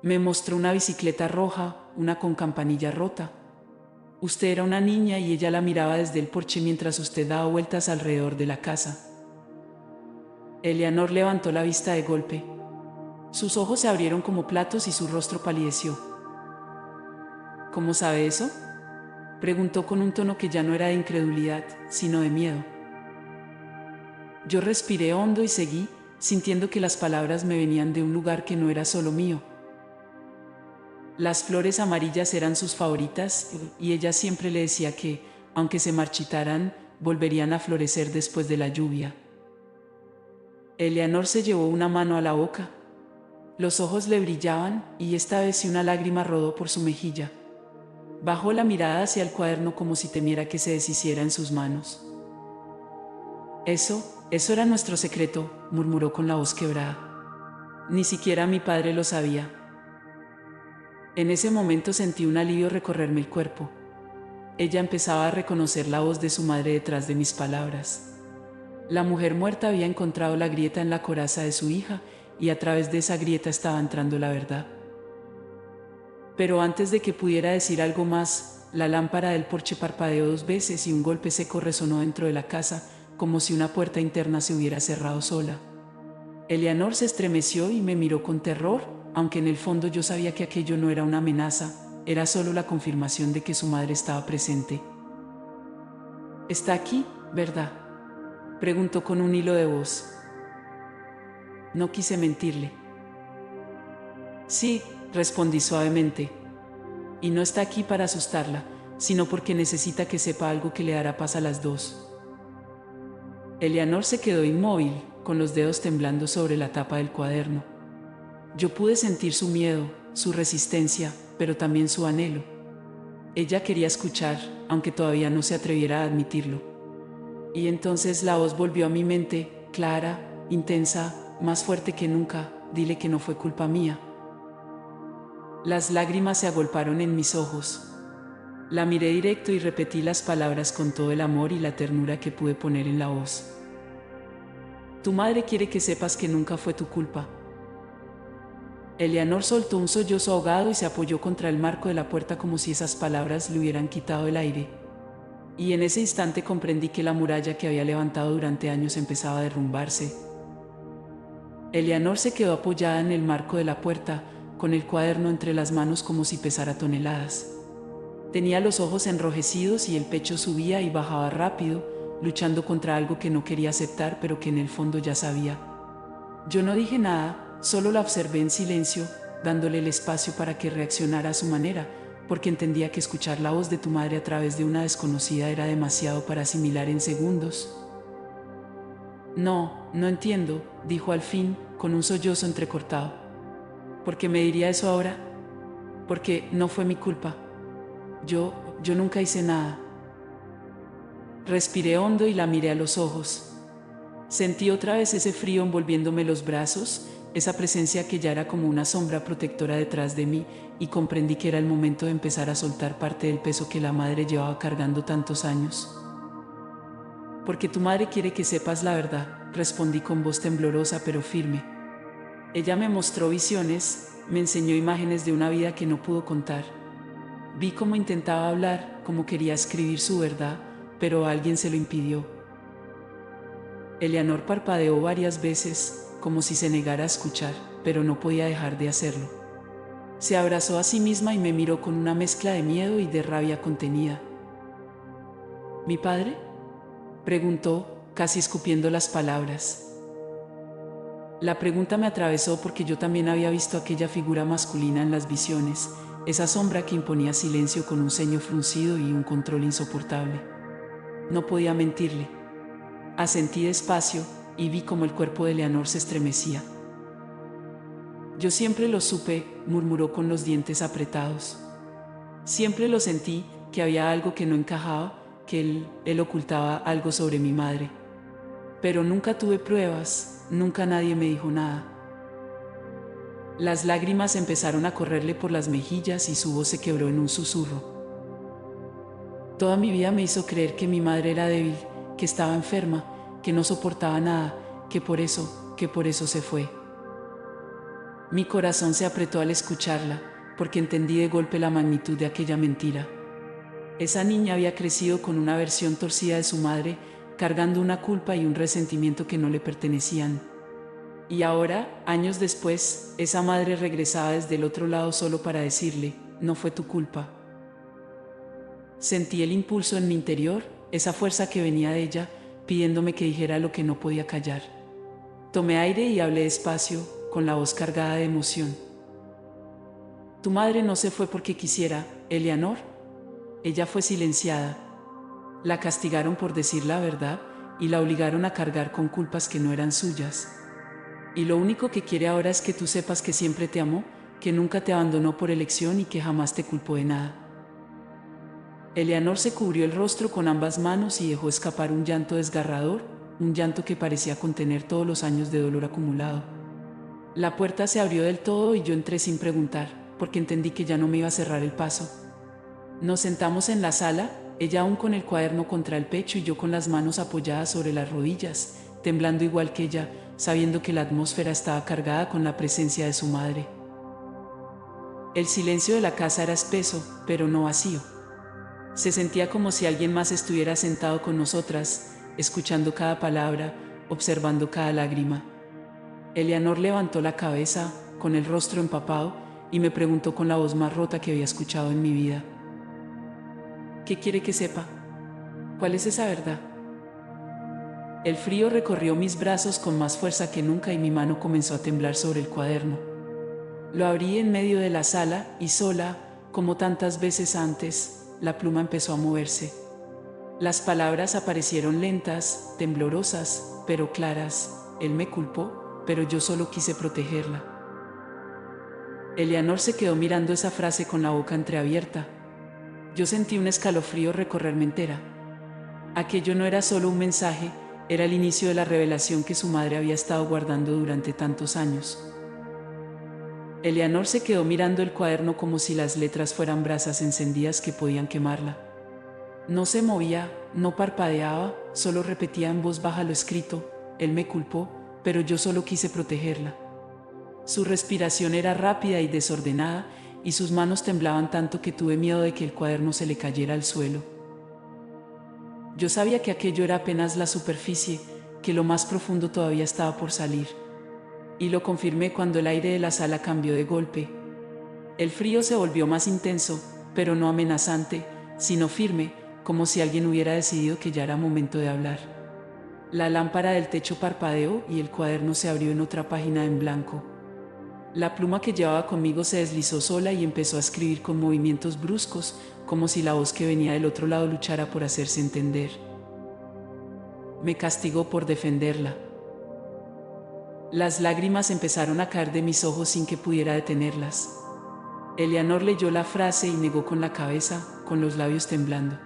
«Me mostró una bicicleta roja, una con campanilla rota. Usted era una niña y ella la miraba desde el porche mientras usted daba vueltas alrededor de la casa». Eleanor levantó la vista de golpe. Sus ojos se abrieron como platos y su rostro palideció. «¿Cómo sabe eso?», preguntó con un tono que ya no era de incredulidad, sino de miedo. Yo respiré hondo y seguí, sintiendo que las palabras me venían de un lugar que no era solo mío. Las flores amarillas eran sus favoritas, y ella siempre le decía que, aunque se marchitaran, volverían a florecer después de la lluvia. Eleanor se llevó una mano a la boca. Los ojos le brillaban, y esta vez una lágrima rodó por su mejilla. Bajó la mirada hacia el cuaderno como si temiera que se deshiciera en sus manos. Eso era nuestro secreto, murmuró con la voz quebrada. Ni siquiera mi padre lo sabía. En ese momento sentí un alivio recorrerme el cuerpo. Ella empezaba a reconocer la voz de su madre detrás de mis palabras. La mujer muerta había encontrado la grieta en la coraza de su hija, y a través de esa grieta estaba entrando la verdad. Pero antes de que pudiera decir algo más, la lámpara del porche parpadeó 2 veces y un golpe seco resonó dentro de la casa, como si una puerta interna se hubiera cerrado sola. Eleanor se estremeció y me miró con terror, aunque en el fondo yo sabía que aquello no era una amenaza, era solo la confirmación de que su madre estaba presente. ¿Está aquí, verdad?, preguntó con un hilo de voz. No quise mentirle. Sí, respondí suavemente. Y no está aquí para asustarla, sino porque necesita que sepa algo que le dará paz a las dos. Eleanor se quedó inmóvil, con los dedos temblando sobre la tapa del cuaderno. Yo pude sentir su miedo, su resistencia, pero también su anhelo. Ella quería escuchar, aunque todavía no se atreviera a admitirlo. Y entonces la voz volvió a mi mente, clara, intensa, más fuerte que nunca. Dile que no fue culpa mía. Las lágrimas se agolparon en mis ojos. La miré directo y repetí las palabras con todo el amor y la ternura que pude poner en la voz. Tu madre quiere que sepas que nunca fue tu culpa. Eleanor soltó un sollozo ahogado y se apoyó contra el marco de la puerta como si esas palabras le hubieran quitado el aire. Y en ese instante comprendí que la muralla que había levantado durante años empezaba a derrumbarse. Eleanor se quedó apoyada en el marco de la puerta, con el cuaderno entre las manos como si pesara toneladas. Tenía los ojos enrojecidos y el pecho subía y bajaba rápido, luchando contra algo que no quería aceptar pero que en el fondo ya sabía. Yo no dije nada, solo la observé en silencio, dándole el espacio para que reaccionara a su manera, porque entendía que escuchar la voz de tu madre a través de una desconocida era demasiado para asimilar en segundos. No entiendo, dijo al fin, con un sollozo entrecortado. ¿Por qué me diría eso ahora? Porque no fue mi culpa. Yo nunca hice nada. Respiré hondo y la miré a los ojos. Sentí otra vez ese frío envolviéndome los brazos, esa presencia que ya era como una sombra protectora detrás de mí, y comprendí que era el momento de empezar a soltar parte del peso que la madre llevaba cargando tantos años. Porque tu madre quiere que sepas la verdad, respondí con voz temblorosa pero firme. Ella me mostró visiones, me enseñó imágenes de una vida que no pudo contar. Vi cómo intentaba hablar, cómo quería escribir su verdad, pero a alguien se lo impidió. Eleanor parpadeó varias veces, como si se negara a escuchar, pero no podía dejar de hacerlo. Se abrazó a sí misma y me miró con una mezcla de miedo y de rabia contenida. ¿Mi padre?, preguntó, casi escupiendo las palabras. La pregunta me atravesó porque yo también había visto aquella figura masculina en las visiones, esa sombra que imponía silencio con un ceño fruncido y un control insoportable. No podía mentirle. Asentí despacio y vi cómo el cuerpo de Eleanor se estremecía. Yo siempre lo supe, murmuró con los dientes apretados. Siempre lo sentí, que había algo que no encajaba, que él ocultaba algo sobre mi madre. Pero nunca tuve pruebas, nunca nadie me dijo nada. Las lágrimas empezaron a correrle por las mejillas y su voz se quebró en un susurro. Toda mi vida me hizo creer que mi madre era débil, que estaba enferma, que no soportaba nada, que por eso se fue. Mi corazón se apretó al escucharla, porque entendí de golpe la magnitud de aquella mentira. Esa niña había crecido con una versión torcida de su madre, cargando una culpa y un resentimiento que no le pertenecían. Y ahora, años después, esa madre regresaba desde el otro lado solo para decirle, no fue tu culpa. Sentí el impulso en mi interior, esa fuerza que venía de ella, pidiéndome que dijera lo que no podía callar. Tomé aire y hablé despacio, con la voz cargada de emoción. Tu madre no se fue porque quisiera, Eleanor. Ella fue silenciada. La castigaron por decir la verdad y la obligaron a cargar con culpas que no eran suyas. Y lo único que quiere ahora es que tú sepas que siempre te amó, que nunca te abandonó por elección y que jamás te culpó de nada. Eleanor se cubrió el rostro con ambas manos y dejó escapar un llanto desgarrador, un llanto que parecía contener todos los años de dolor acumulado. La puerta se abrió del todo y yo entré sin preguntar, porque entendí que ya no me iba a cerrar el paso. Nos sentamos en la sala, ella aún con el cuaderno contra el pecho y yo con las manos apoyadas sobre las rodillas, temblando igual que ella, sabiendo que la atmósfera estaba cargada con la presencia de su madre. El silencio de la casa era espeso, pero no vacío. Se sentía como si alguien más estuviera sentado con nosotras, escuchando cada palabra, observando cada lágrima. Eleanor levantó la cabeza, con el rostro empapado, y me preguntó con la voz más rota que había escuchado en mi vida. ¿Qué quiere que sepa? ¿Cuál es esa verdad? El frío recorrió mis brazos con más fuerza que nunca y mi mano comenzó a temblar sobre el cuaderno. Lo abrí en medio de la sala y sola, como tantas veces antes, la pluma empezó a moverse. Las palabras aparecieron lentas, temblorosas, pero claras. Él me culpó, pero yo solo quise protegerla. Eleanor se quedó mirando esa frase con la boca entreabierta. Yo sentí un escalofrío recorrerme entera. Aquello no era solo un mensaje, era el inicio de la revelación que su madre había estado guardando durante tantos años. Eleanor se quedó mirando el cuaderno como si las letras fueran brasas encendidas que podían quemarla. No se movía, no parpadeaba, solo repetía en voz baja lo escrito. Él me culpó, pero yo solo quise protegerla. Su respiración era rápida y desordenada, y sus manos temblaban tanto que tuve miedo de que el cuaderno se le cayera al suelo. Yo sabía que aquello era apenas la superficie, que lo más profundo todavía estaba por salir. Y lo confirmé cuando el aire de la sala cambió de golpe. El frío se volvió más intenso, pero no amenazante, sino firme, como si alguien hubiera decidido que ya era momento de hablar. La lámpara del techo parpadeó y el cuaderno se abrió en otra página en blanco. La pluma que llevaba conmigo se deslizó sola y empezó a escribir con movimientos bruscos, como si la voz que venía del otro lado luchara por hacerse entender. Me castigó por defenderla. Las lágrimas empezaron a caer de mis ojos sin que pudiera detenerlas. Eleanor leyó la frase y negó con la cabeza, con los labios temblando.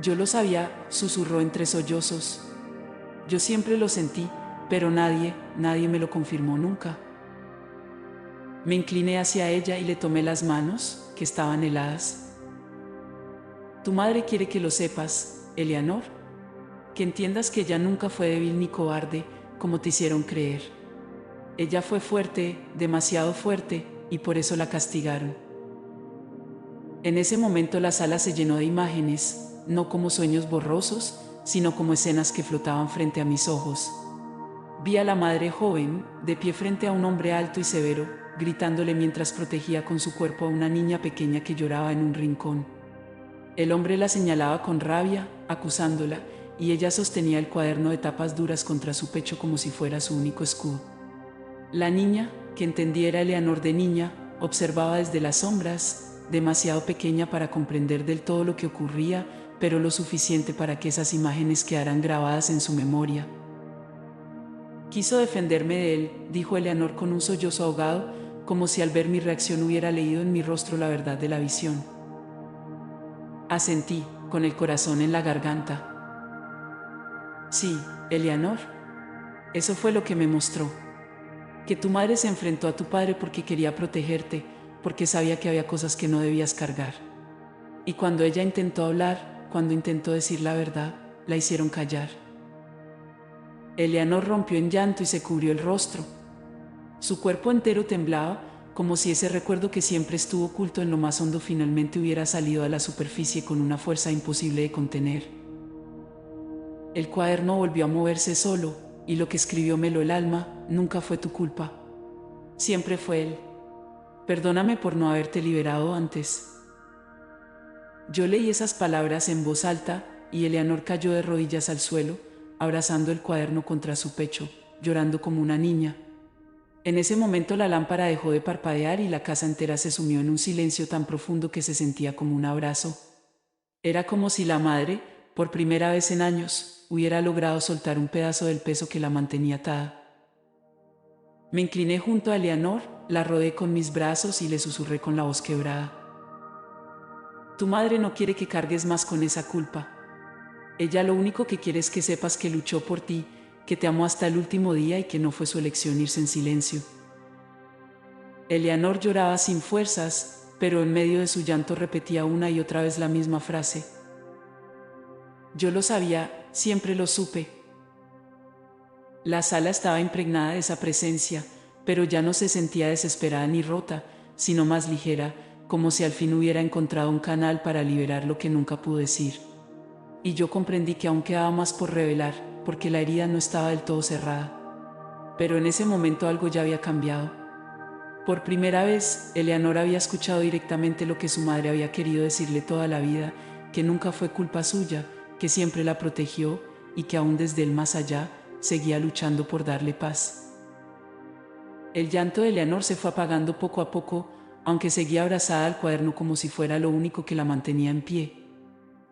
Yo lo sabía, susurró entre sollozos. Yo siempre lo sentí, pero nadie me lo confirmó nunca. Me incliné hacia ella y le tomé las manos, que estaban heladas. Tu madre quiere que lo sepas, Eleanor, que entiendas que ella nunca fue débil ni cobarde, como te hicieron creer. Ella fue fuerte, demasiado fuerte, y por eso la castigaron. En ese momento la sala se llenó de imágenes, no como sueños borrosos, sino como escenas que flotaban frente a mis ojos. Vi a la madre joven, de pie frente a un hombre alto y severo, gritándole mientras protegía con su cuerpo a una niña pequeña que lloraba en un rincón. El hombre la señalaba con rabia, acusándola, y ella sostenía el cuaderno de tapas duras contra su pecho como si fuera su único escudo. La niña, que entendía era Eleanor de niña, observaba desde las sombras, demasiado pequeña para comprender del todo lo que ocurría, pero lo suficiente para que esas imágenes quedaran grabadas en su memoria. Quiso defenderme de él, dijo Eleanor con un sollozo ahogado, como si al ver mi reacción hubiera leído en mi rostro la verdad de la visión. Asentí, con el corazón en la garganta. Sí, Eleanor. Eso fue lo que me mostró. Que tu madre se enfrentó a tu padre porque quería protegerte, porque sabía que había cosas que no debías cargar. Y cuando ella intentó hablar, cuando intentó decir la verdad, la hicieron callar. Eleanor rompió en llanto y se cubrió el rostro. Su cuerpo entero temblaba, como si ese recuerdo que siempre estuvo oculto en lo más hondo finalmente hubiera salido a la superficie con una fuerza imposible de contener. El cuaderno volvió a moverse solo, y lo que escribió me heló el alma. Nunca fue tu culpa. Siempre fue él. Perdóname por no haberte liberado antes. Yo leí esas palabras en voz alta, y Eleanor cayó de rodillas al suelo, abrazando el cuaderno contra su pecho, llorando como una niña. En ese momento la lámpara dejó de parpadear y la casa entera se sumió en un silencio tan profundo que se sentía como un abrazo. Era como si la madre, por primera vez en años, hubiera logrado soltar un pedazo del peso que la mantenía atada. Me incliné junto a Eleanor, la rodeé con mis brazos y le susurré con la voz quebrada. Tu madre no quiere que cargues más con esa culpa. Ella lo único que quiere es que sepas que luchó por ti, que te amó hasta el último día y que no fue su elección irse en silencio. Eleanor lloraba sin fuerzas, pero en medio de su llanto repetía una y otra vez la misma frase. Yo lo sabía, siempre lo supe. La sala estaba impregnada de esa presencia, pero ya no se sentía desesperada ni rota, sino más ligera, como si al fin hubiera encontrado un canal para liberar lo que nunca pudo decir. Y yo comprendí que aún quedaba más por revelar, porque la herida no estaba del todo cerrada. Pero en ese momento algo ya había cambiado. Por primera vez, Eleanor había escuchado directamente lo que su madre había querido decirle toda la vida, que nunca fue culpa suya, que siempre la protegió y que aún desde el más allá, seguía luchando por darle paz. El llanto de Eleanor se fue apagando poco a poco, aunque seguía abrazada al cuaderno como si fuera lo único que la mantenía en pie.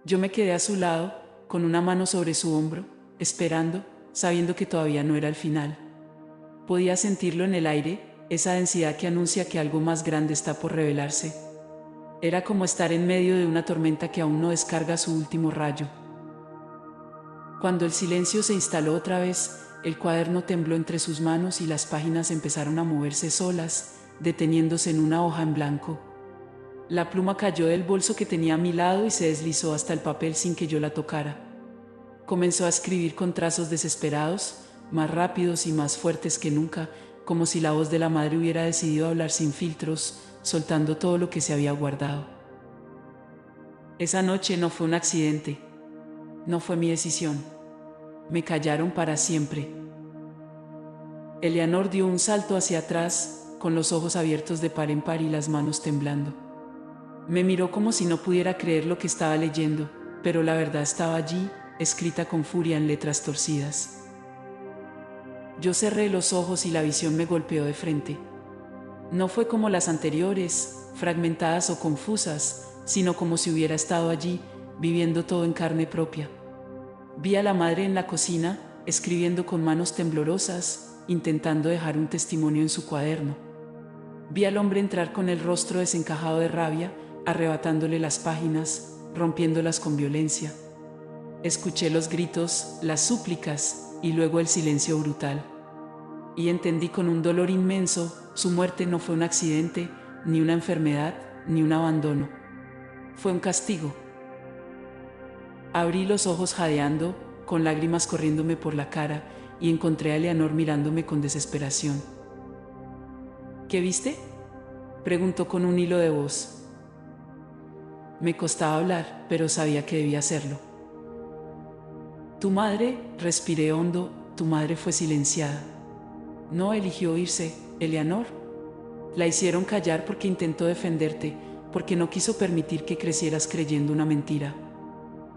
Yo me quedé a su lado, con una mano sobre su hombro, esperando, sabiendo que todavía no era el final. Podía sentirlo en el aire, esa densidad que anuncia que algo más grande está por revelarse. Era como estar en medio de una tormenta que aún no descarga su último rayo. Cuando el silencio se instaló otra vez, el cuaderno tembló entre sus manos y las páginas empezaron a moverse solas, deteniéndose en una hoja en blanco. La pluma cayó del bolso que tenía a mi lado y se deslizó hasta el papel sin que yo la tocara. Comenzó a escribir con trazos desesperados, más rápidos y más fuertes que nunca, como si la voz de la madre hubiera decidido hablar sin filtros, soltando todo lo que se había guardado. Esa noche no fue un accidente. No fue mi decisión. Me callaron para siempre. Eleanor dio un salto hacia atrás, con los ojos abiertos de par en par y las manos temblando. Me miró como si no pudiera creer lo que estaba leyendo, pero la verdad estaba allí, escrita con furia en letras torcidas. Yo cerré los ojos y la visión me golpeó de frente. No fue como las anteriores, fragmentadas o confusas, sino como si hubiera estado allí, viviendo todo en carne propia. Vi a la madre en la cocina, escribiendo con manos temblorosas, intentando dejar un testimonio en su cuaderno. Vi al hombre entrar con el rostro desencajado de rabia, arrebatándole las páginas, rompiéndolas con violencia. Escuché los gritos, las súplicas y luego el silencio brutal. Y entendí con un dolor inmenso, su muerte no fue un accidente, ni una enfermedad, ni un abandono. Fue un castigo. Abrí los ojos jadeando, con lágrimas corriéndome por la cara, y encontré a Eleanor mirándome con desesperación. ¿Qué viste?, preguntó con un hilo de voz. Me costaba hablar, pero sabía que debía hacerlo. Tu madre, respiré hondo, tu madre fue silenciada. No eligió irse, Eleanor. La hicieron callar porque intentó defenderte, porque no quiso permitir que crecieras creyendo una mentira.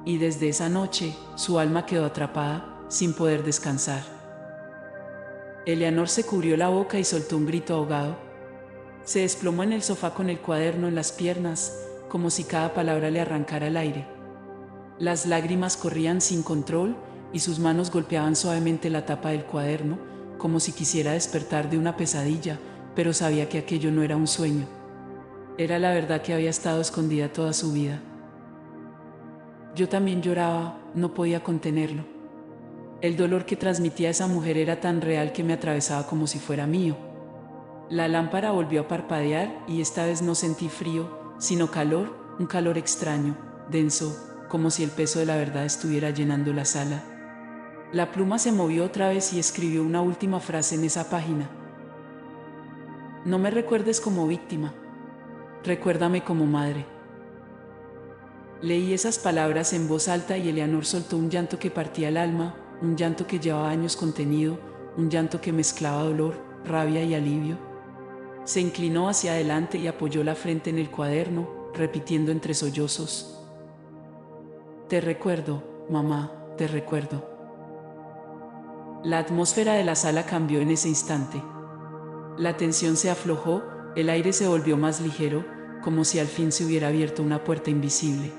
Y desde esa noche, su alma quedó atrapada, sin poder descansar. Eleanor se cubrió la boca y soltó un grito ahogado. Se desplomó en el sofá con el cuaderno en las piernas, como si cada palabra le arrancara el aire. Las lágrimas corrían sin control y sus manos golpeaban suavemente la tapa del cuaderno, como si quisiera despertar de una pesadilla, pero sabía que aquello no era un sueño. Era la verdad que había estado escondida toda su vida. Yo también lloraba, no podía contenerlo. El dolor que transmitía esa mujer era tan real que me atravesaba como si fuera mío. La lámpara volvió a parpadear y esta vez no sentí frío, sino calor, un calor extraño, denso, como si el peso de la verdad estuviera llenando la sala. La pluma se movió otra vez y escribió una última frase en esa página. No me recuerdes como víctima, recuérdame como madre. Leí esas palabras en voz alta y Eleanor soltó un llanto que partía el alma, un llanto que llevaba años contenido, un llanto que mezclaba dolor, rabia y alivio. Se inclinó hacia adelante y apoyó la frente en el cuaderno, repitiendo entre sollozos: Te recuerdo, mamá, te recuerdo. La atmósfera de la sala cambió en ese instante. La tensión se aflojó, el aire se volvió más ligero, como si al fin se hubiera abierto una puerta invisible.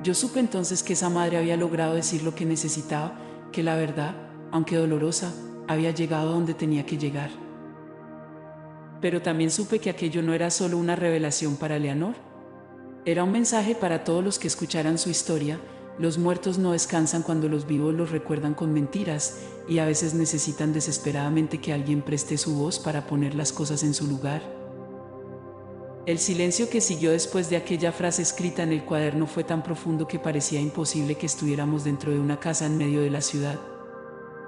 Yo supe entonces que esa madre había logrado decir lo que necesitaba, que la verdad, aunque dolorosa, había llegado donde tenía que llegar. Pero también supe que aquello no era solo una revelación para Leonor. Era un mensaje para todos los que escucharan su historia. Los muertos no descansan cuando los vivos los recuerdan con mentiras, y a veces necesitan desesperadamente que alguien preste su voz para poner las cosas en su lugar. El silencio que siguió después de aquella frase escrita en el cuaderno fue tan profundo que parecía imposible que estuviéramos dentro de una casa en medio de la ciudad.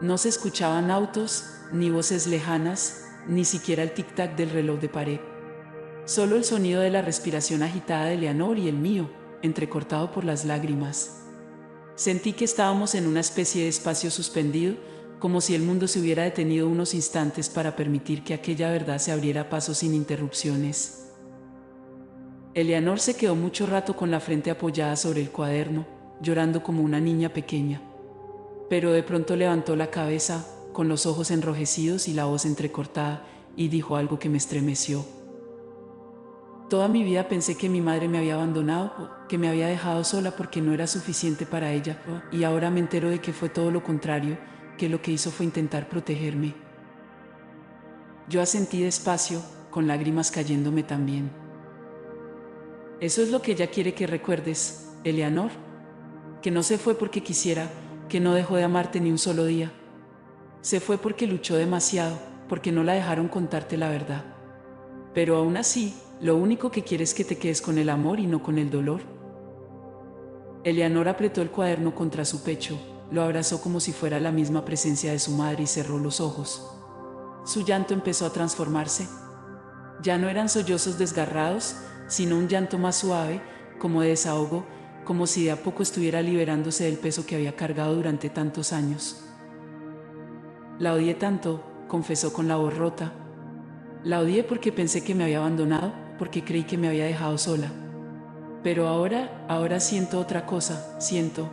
No se escuchaban autos, ni voces lejanas, ni siquiera el tic-tac del reloj de pared. Solo el sonido de la respiración agitada de Leonor y el mío, entrecortado por las lágrimas. Sentí que estábamos en una especie de espacio suspendido, como si el mundo se hubiera detenido unos instantes para permitir que aquella verdad se abriera paso sin interrupciones. Eleanor se quedó mucho rato con la frente apoyada sobre el cuaderno, llorando como una niña pequeña. Pero de pronto levantó la cabeza, con los ojos enrojecidos y la voz entrecortada, y dijo algo que me estremeció. Toda mi vida pensé que mi madre me había abandonado, que me había dejado sola porque no era suficiente para ella, y ahora me entero de que fue todo lo contrario, que lo que hizo fue intentar protegerme. Yo asentí despacio, con lágrimas cayéndome también. Eso es lo que ella quiere que recuerdes, Eleanor. Que no se fue porque quisiera, que no dejó de amarte ni un solo día. Se fue porque luchó demasiado, porque no la dejaron contarte la verdad. Pero aún así, lo único que quiere es que te quedes con el amor y no con el dolor. Eleanor apretó el cuaderno contra su pecho, lo abrazó como si fuera la misma presencia de su madre y cerró los ojos. Su llanto empezó a transformarse. Ya no eran sollozos desgarrados, sino un llanto más suave, como de desahogo, como si de a poco estuviera liberándose del peso que había cargado durante tantos años. La odié tanto, confesó con la voz rota. La odié porque pensé que me había abandonado, porque creí que me había dejado sola. Pero ahora siento otra cosa, siento.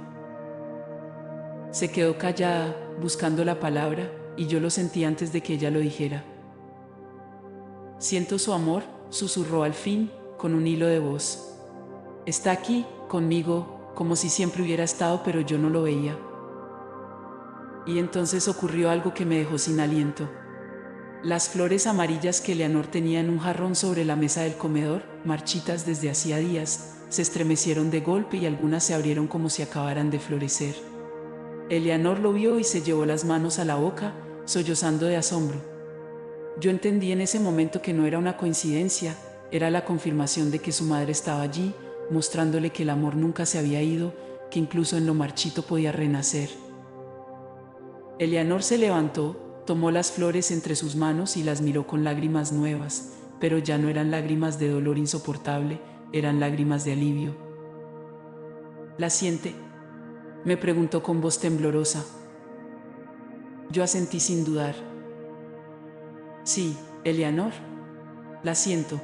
Se quedó callada, buscando la palabra, y yo lo sentí antes de que ella lo dijera. Siento su amor, susurró al fin, con un hilo de voz. Está aquí, conmigo, como si siempre hubiera estado, pero yo no lo veía. Y entonces ocurrió algo que me dejó sin aliento. Las flores amarillas que Eleanor tenía en un jarrón sobre la mesa del comedor, marchitas desde hacía días, se estremecieron de golpe y algunas se abrieron como si acabaran de florecer. Eleanor lo vio y se llevó las manos a la boca, sollozando de asombro. Yo entendí en ese momento que no era una coincidencia, era la confirmación de que su madre estaba allí, mostrándole que el amor nunca se había ido, que incluso en lo marchito podía renacer. Eleanor se levantó, tomó las flores entre sus manos y las miró con lágrimas nuevas, pero ya no eran lágrimas de dolor insoportable, eran lágrimas de alivio. ¿La siente?, me preguntó con voz temblorosa. Yo asentí sin dudar. Sí, Eleanor, la siento.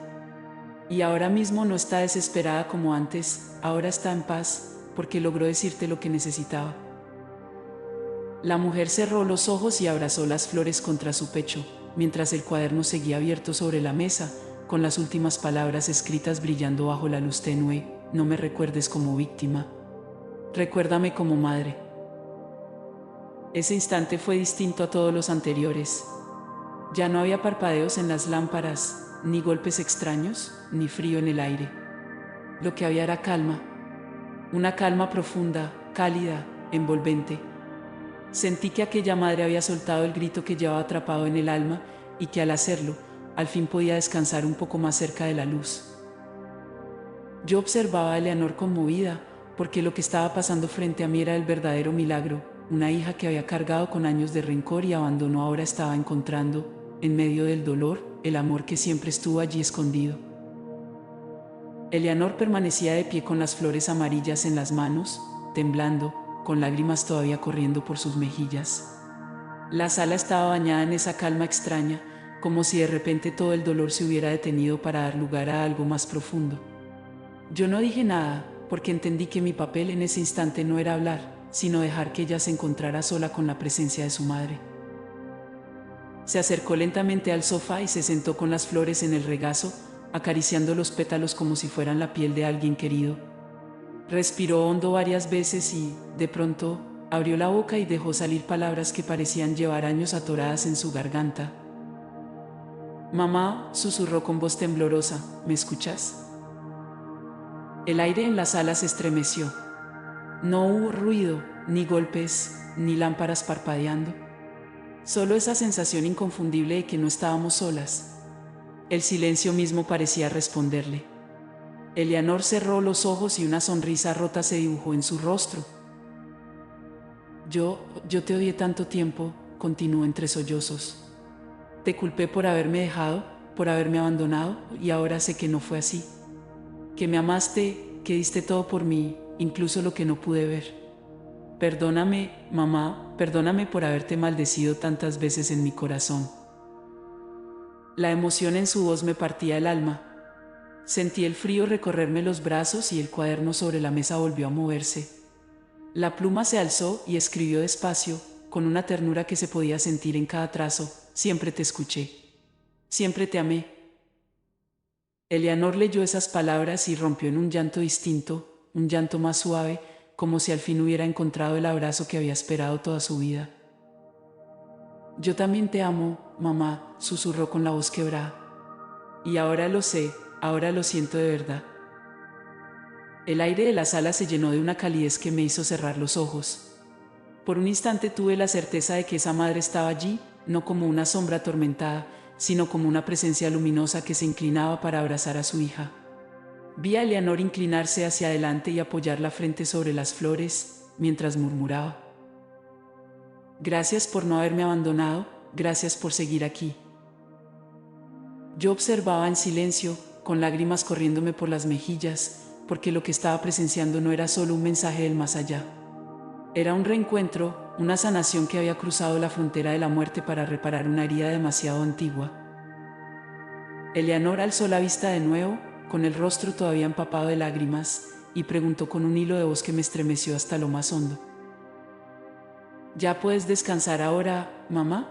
Y ahora mismo no está desesperada como antes, ahora está en paz, porque logró decirte lo que necesitaba. La mujer cerró los ojos y abrazó las flores contra su pecho, mientras el cuaderno seguía abierto sobre la mesa, con las últimas palabras escritas brillando bajo la luz tenue: no me recuerdes como víctima. Recuérdame como madre. Ese instante fue distinto a todos los anteriores. Ya no había parpadeos en las lámparas, ni golpes extraños, ni frío en el aire. Lo que había era calma. Una calma profunda, cálida, envolvente. Sentí que aquella madre había soltado el grito que llevaba atrapado en el alma y que al hacerlo, al fin podía descansar un poco más cerca de la luz. Yo observaba a Eleanor conmovida, porque lo que estaba pasando frente a mí era el verdadero milagro. Una hija que había cargado con años de rencor y abandono ahora estaba encontrando, en medio del dolor, el amor que siempre estuvo allí escondido. Eleanor permanecía de pie con las flores amarillas en las manos, temblando, con lágrimas todavía corriendo por sus mejillas. La sala estaba bañada en esa calma extraña, como si de repente todo el dolor se hubiera detenido para dar lugar a algo más profundo. Yo no dije nada, porque entendí que mi papel en ese instante no era hablar, sino dejar que ella se encontrara sola con la presencia de su madre. Se acercó lentamente al sofá y se sentó con las flores en el regazo, acariciando los pétalos como si fueran la piel de alguien querido. Respiró hondo varias veces y, de pronto, abrió la boca y dejó salir palabras que parecían llevar años atoradas en su garganta. Mamá, susurró con voz temblorosa, ¿me escuchas? El aire en la sala se estremeció. No hubo ruido, ni golpes, ni lámparas parpadeando. Solo esa sensación inconfundible de que no estábamos solas. El silencio mismo parecía responderle. Eleanor cerró los ojos y una sonrisa rota se dibujó en su rostro. Yo te odié tanto tiempo, continuó entre sollozos. Te culpé por haberme dejado, por haberme abandonado, y ahora sé que no fue así. Que me amaste, que diste todo por mí, incluso lo que no pude ver. Perdóname, mamá, perdóname por haberte maldecido tantas veces en mi corazón. La emoción en su voz me partía el alma. Sentí el frío recorrerme los brazos y el cuaderno sobre la mesa volvió a moverse. La pluma se alzó y escribió despacio, con una ternura que se podía sentir en cada trazo. Siempre te escuché. Siempre te amé. Eleanor leyó esas palabras y rompió en un llanto distinto, un llanto más suave, como si al fin hubiera encontrado el abrazo que había esperado toda su vida. Yo también te amo, mamá, susurró con la voz quebrada. Y ahora lo sé, ahora lo siento de verdad. El aire de la sala se llenó de una calidez que me hizo cerrar los ojos. Por un instante tuve la certeza de que esa madre estaba allí, no como una sombra atormentada, sino como una presencia luminosa que se inclinaba para abrazar a su hija. Vi a Eleanor inclinarse hacia adelante y apoyar la frente sobre las flores, mientras murmuraba: Gracias por no haberme abandonado, gracias por seguir aquí. Yo observaba en silencio, con lágrimas corriéndome por las mejillas, porque lo que estaba presenciando no era solo un mensaje del más allá. Era un reencuentro, una sanación que había cruzado la frontera de la muerte para reparar una herida demasiado antigua. Eleanor alzó la vista de nuevo, con el rostro todavía empapado de lágrimas, y preguntó con un hilo de voz que me estremeció hasta lo más hondo: ¿Ya puedes descansar ahora, mamá?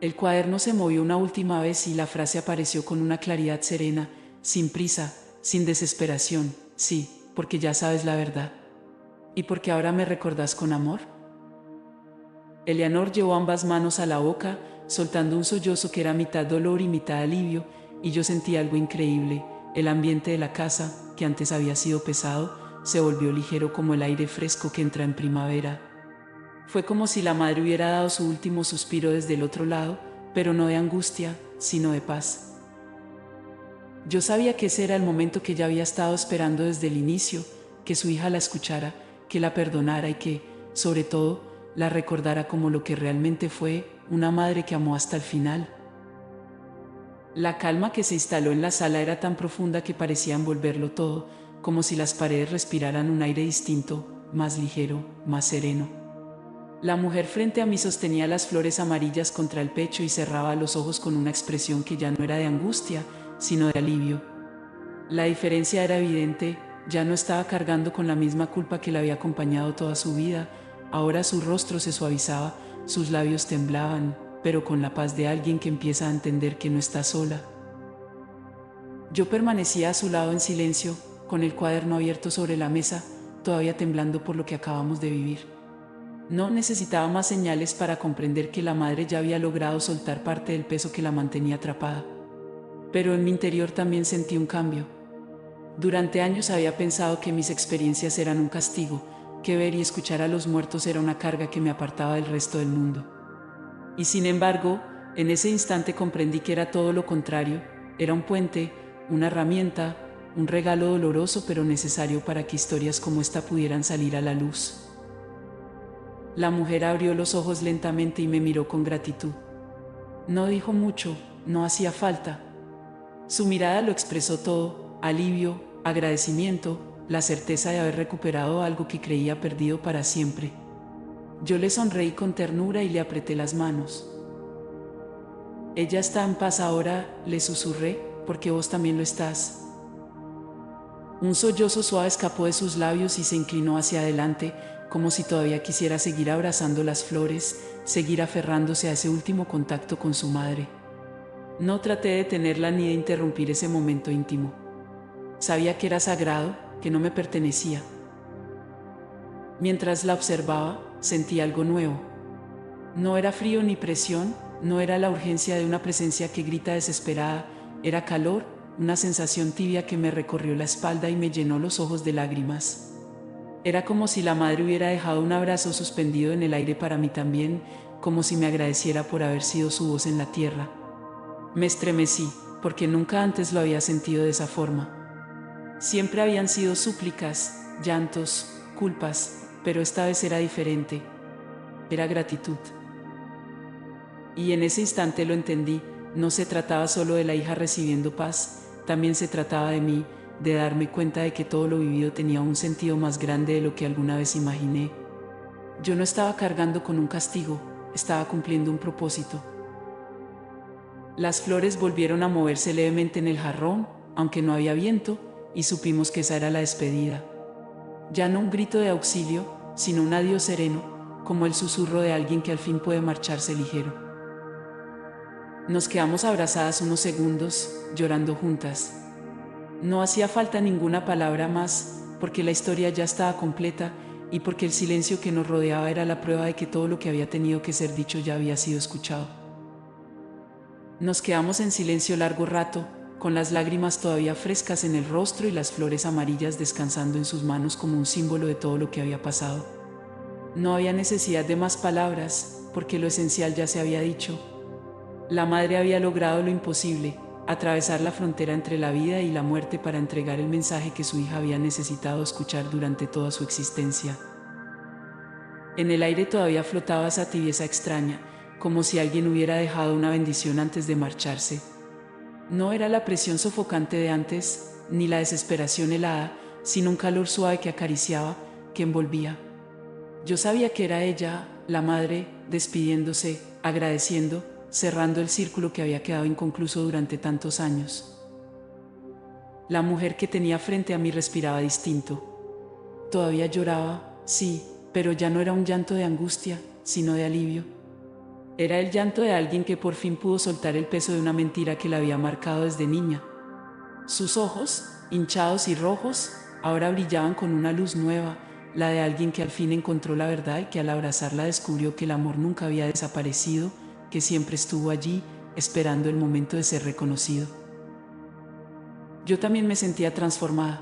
El cuaderno se movió una última vez y la frase apareció con una claridad serena, sin prisa, sin desesperación. Sí, porque ya sabes la verdad. ¿Y porque ahora me recordás con amor? Eleanor llevó ambas manos a la boca, soltando un sollozo que era mitad dolor y mitad alivio, y yo sentí algo increíble. El ambiente de la casa, que antes había sido pesado, se volvió ligero como el aire fresco que entra en primavera. Fue como si la madre hubiera dado su último suspiro desde el otro lado, pero no de angustia, sino de paz. Yo sabía que ese era el momento que ella había estado esperando desde el inicio, que su hija la escuchara, que la perdonara y que, sobre todo, la recordara como lo que realmente fue, una madre que amó hasta el final. La calma que se instaló en la sala era tan profunda que parecía envolverlo todo, como si las paredes respiraran un aire distinto, más ligero, más sereno. La mujer frente a mí sostenía las flores amarillas contra el pecho y cerraba los ojos con una expresión que ya no era de angustia, sino de alivio. La diferencia era evidente. Ya no estaba cargando con la misma culpa que la había acompañado toda su vida. Ahora su rostro se suavizaba, sus labios temblaban, pero con la paz de alguien que empieza a entender que no está sola. Yo permanecía a su lado en silencio, con el cuaderno abierto sobre la mesa, todavía temblando por lo que acabamos de vivir. No necesitaba más señales para comprender que la madre ya había logrado soltar parte del peso que la mantenía atrapada. Pero en mi interior también sentí un cambio. Durante años había pensado que mis experiencias eran un castigo, que ver y escuchar a los muertos era una carga que me apartaba del resto del mundo. Y sin embargo, en ese instante comprendí que era todo lo contrario, era un puente, una herramienta, un regalo doloroso pero necesario para que historias como esta pudieran salir a la luz. La mujer abrió los ojos lentamente y me miró con gratitud. No dijo mucho, no hacía falta. Su mirada lo expresó todo: alivio, agradecimiento, la certeza de haber recuperado algo que creía perdido para siempre. Yo le sonreí con ternura y le apreté las manos. Ella está en paz ahora, le susurré, porque vos también lo estás. Un sollozo suave escapó de sus labios y se inclinó hacia adelante, como si todavía quisiera seguir abrazando las flores, seguir aferrándose a ese último contacto con su madre. No traté de detenerla ni de interrumpir ese momento íntimo. Sabía que era sagrado, que no me pertenecía. Mientras la observaba, sentí algo nuevo. No era frío ni presión, No era la urgencia de una presencia que grita desesperada, era calor, una sensación tibia que me recorrió la espalda y me llenó los ojos de lágrimas. Era como si la madre hubiera dejado un abrazo suspendido en el aire para mí también, como si me agradeciera por haber sido su voz en la tierra. Me estremecí, porque nunca antes lo había sentido de esa forma. Siempre habían sido súplicas, llantos, culpas, pero esta vez era diferente. Era gratitud. Y en ese instante lo entendí, no se trataba solo de la hija recibiendo paz, también se trataba de mí, de darme cuenta de que todo lo vivido tenía un sentido más grande de lo que alguna vez imaginé. Yo no estaba cargando con un castigo, estaba cumpliendo un propósito. Las flores volvieron a moverse levemente en el jarrón, aunque no había viento, y supimos que esa era la despedida. Ya no un grito de auxilio, sino un adiós sereno, como el susurro de alguien que al fin puede marcharse ligero. Nos quedamos abrazadas unos segundos, llorando juntas. No hacía falta ninguna palabra más, porque la historia ya estaba completa y porque el silencio que nos rodeaba era la prueba de que todo lo que había tenido que ser dicho ya había sido escuchado. Nos quedamos en silencio largo rato, con las lágrimas todavía frescas en el rostro y las flores amarillas descansando en sus manos como un símbolo de todo lo que había pasado. No había necesidad de más palabras, porque lo esencial ya se había dicho. La madre había logrado lo imposible, atravesar la frontera entre la vida y la muerte para entregar el mensaje que su hija había necesitado escuchar durante toda su existencia. En el aire todavía flotaba esa tibieza extraña, como si alguien hubiera dejado una bendición antes de marcharse. No era la presión sofocante de antes, ni la desesperación helada, sino un calor suave que acariciaba, que envolvía. Yo sabía que era ella, la madre, despidiéndose, agradeciendo, cerrando el círculo que había quedado inconcluso durante tantos años. La mujer que tenía frente a mí respiraba distinto. Todavía lloraba, sí, pero ya no era un llanto de angustia, sino de alivio. Era el llanto de alguien que por fin pudo soltar el peso de una mentira que la había marcado desde niña. Sus ojos, hinchados y rojos, ahora brillaban con una luz nueva, la de alguien que al fin encontró la verdad y que al abrazarla descubrió que el amor nunca había desaparecido, que siempre estuvo allí, esperando el momento de ser reconocido. Yo también me sentía transformada.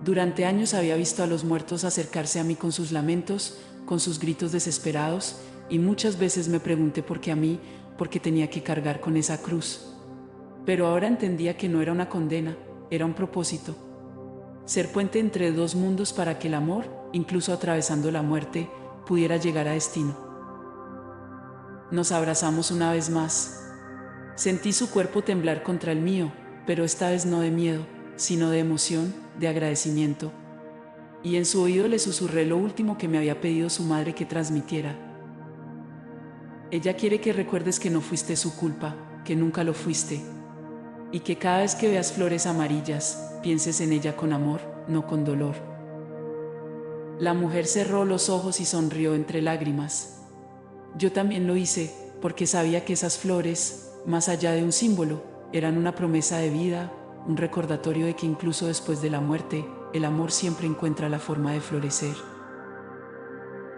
Durante años había visto a los muertos acercarse a mí con sus lamentos, con sus gritos desesperados, y muchas veces me pregunté por qué a mí, por qué tenía que cargar con esa cruz. Pero ahora entendía que no era una condena, era un propósito. Ser puente entre dos mundos para que el amor, incluso atravesando la muerte, pudiera llegar a destino. Nos abrazamos una vez más. Sentí su cuerpo temblar contra el mío, pero esta vez no de miedo, sino de emoción, de agradecimiento. Y en su oído le susurré lo último que me había pedido su madre que transmitiera. Ella quiere que recuerdes que no fuiste su culpa, que nunca lo fuiste. Y que cada vez que veas flores amarillas, pienses en ella con amor, no con dolor. La mujer cerró los ojos y sonrió entre lágrimas. Yo también lo hice, porque sabía que esas flores, más allá de un símbolo, eran una promesa de vida, un recordatorio de que incluso después de la muerte, el amor siempre encuentra la forma de florecer.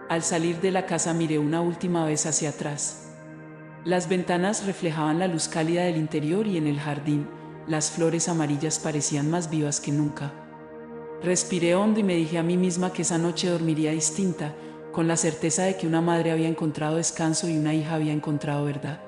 Al salir de la casa miré una última vez hacia atrás. Las ventanas reflejaban la luz cálida del interior y en el jardín, las flores amarillas parecían más vivas que nunca. Respiré hondo y me dije a mí misma que esa noche dormiría distinta, con la certeza de que una madre había encontrado descanso y una hija había encontrado verdad.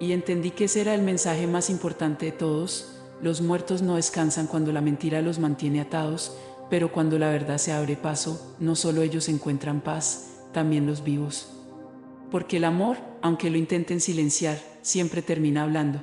Y entendí que ese era el mensaje más importante de todos: los muertos no descansan cuando la mentira los mantiene atados, pero cuando la verdad se abre paso, no solo ellos encuentran paz, también los vivos. Porque el amor, aunque lo intenten silenciar, siempre termina hablando.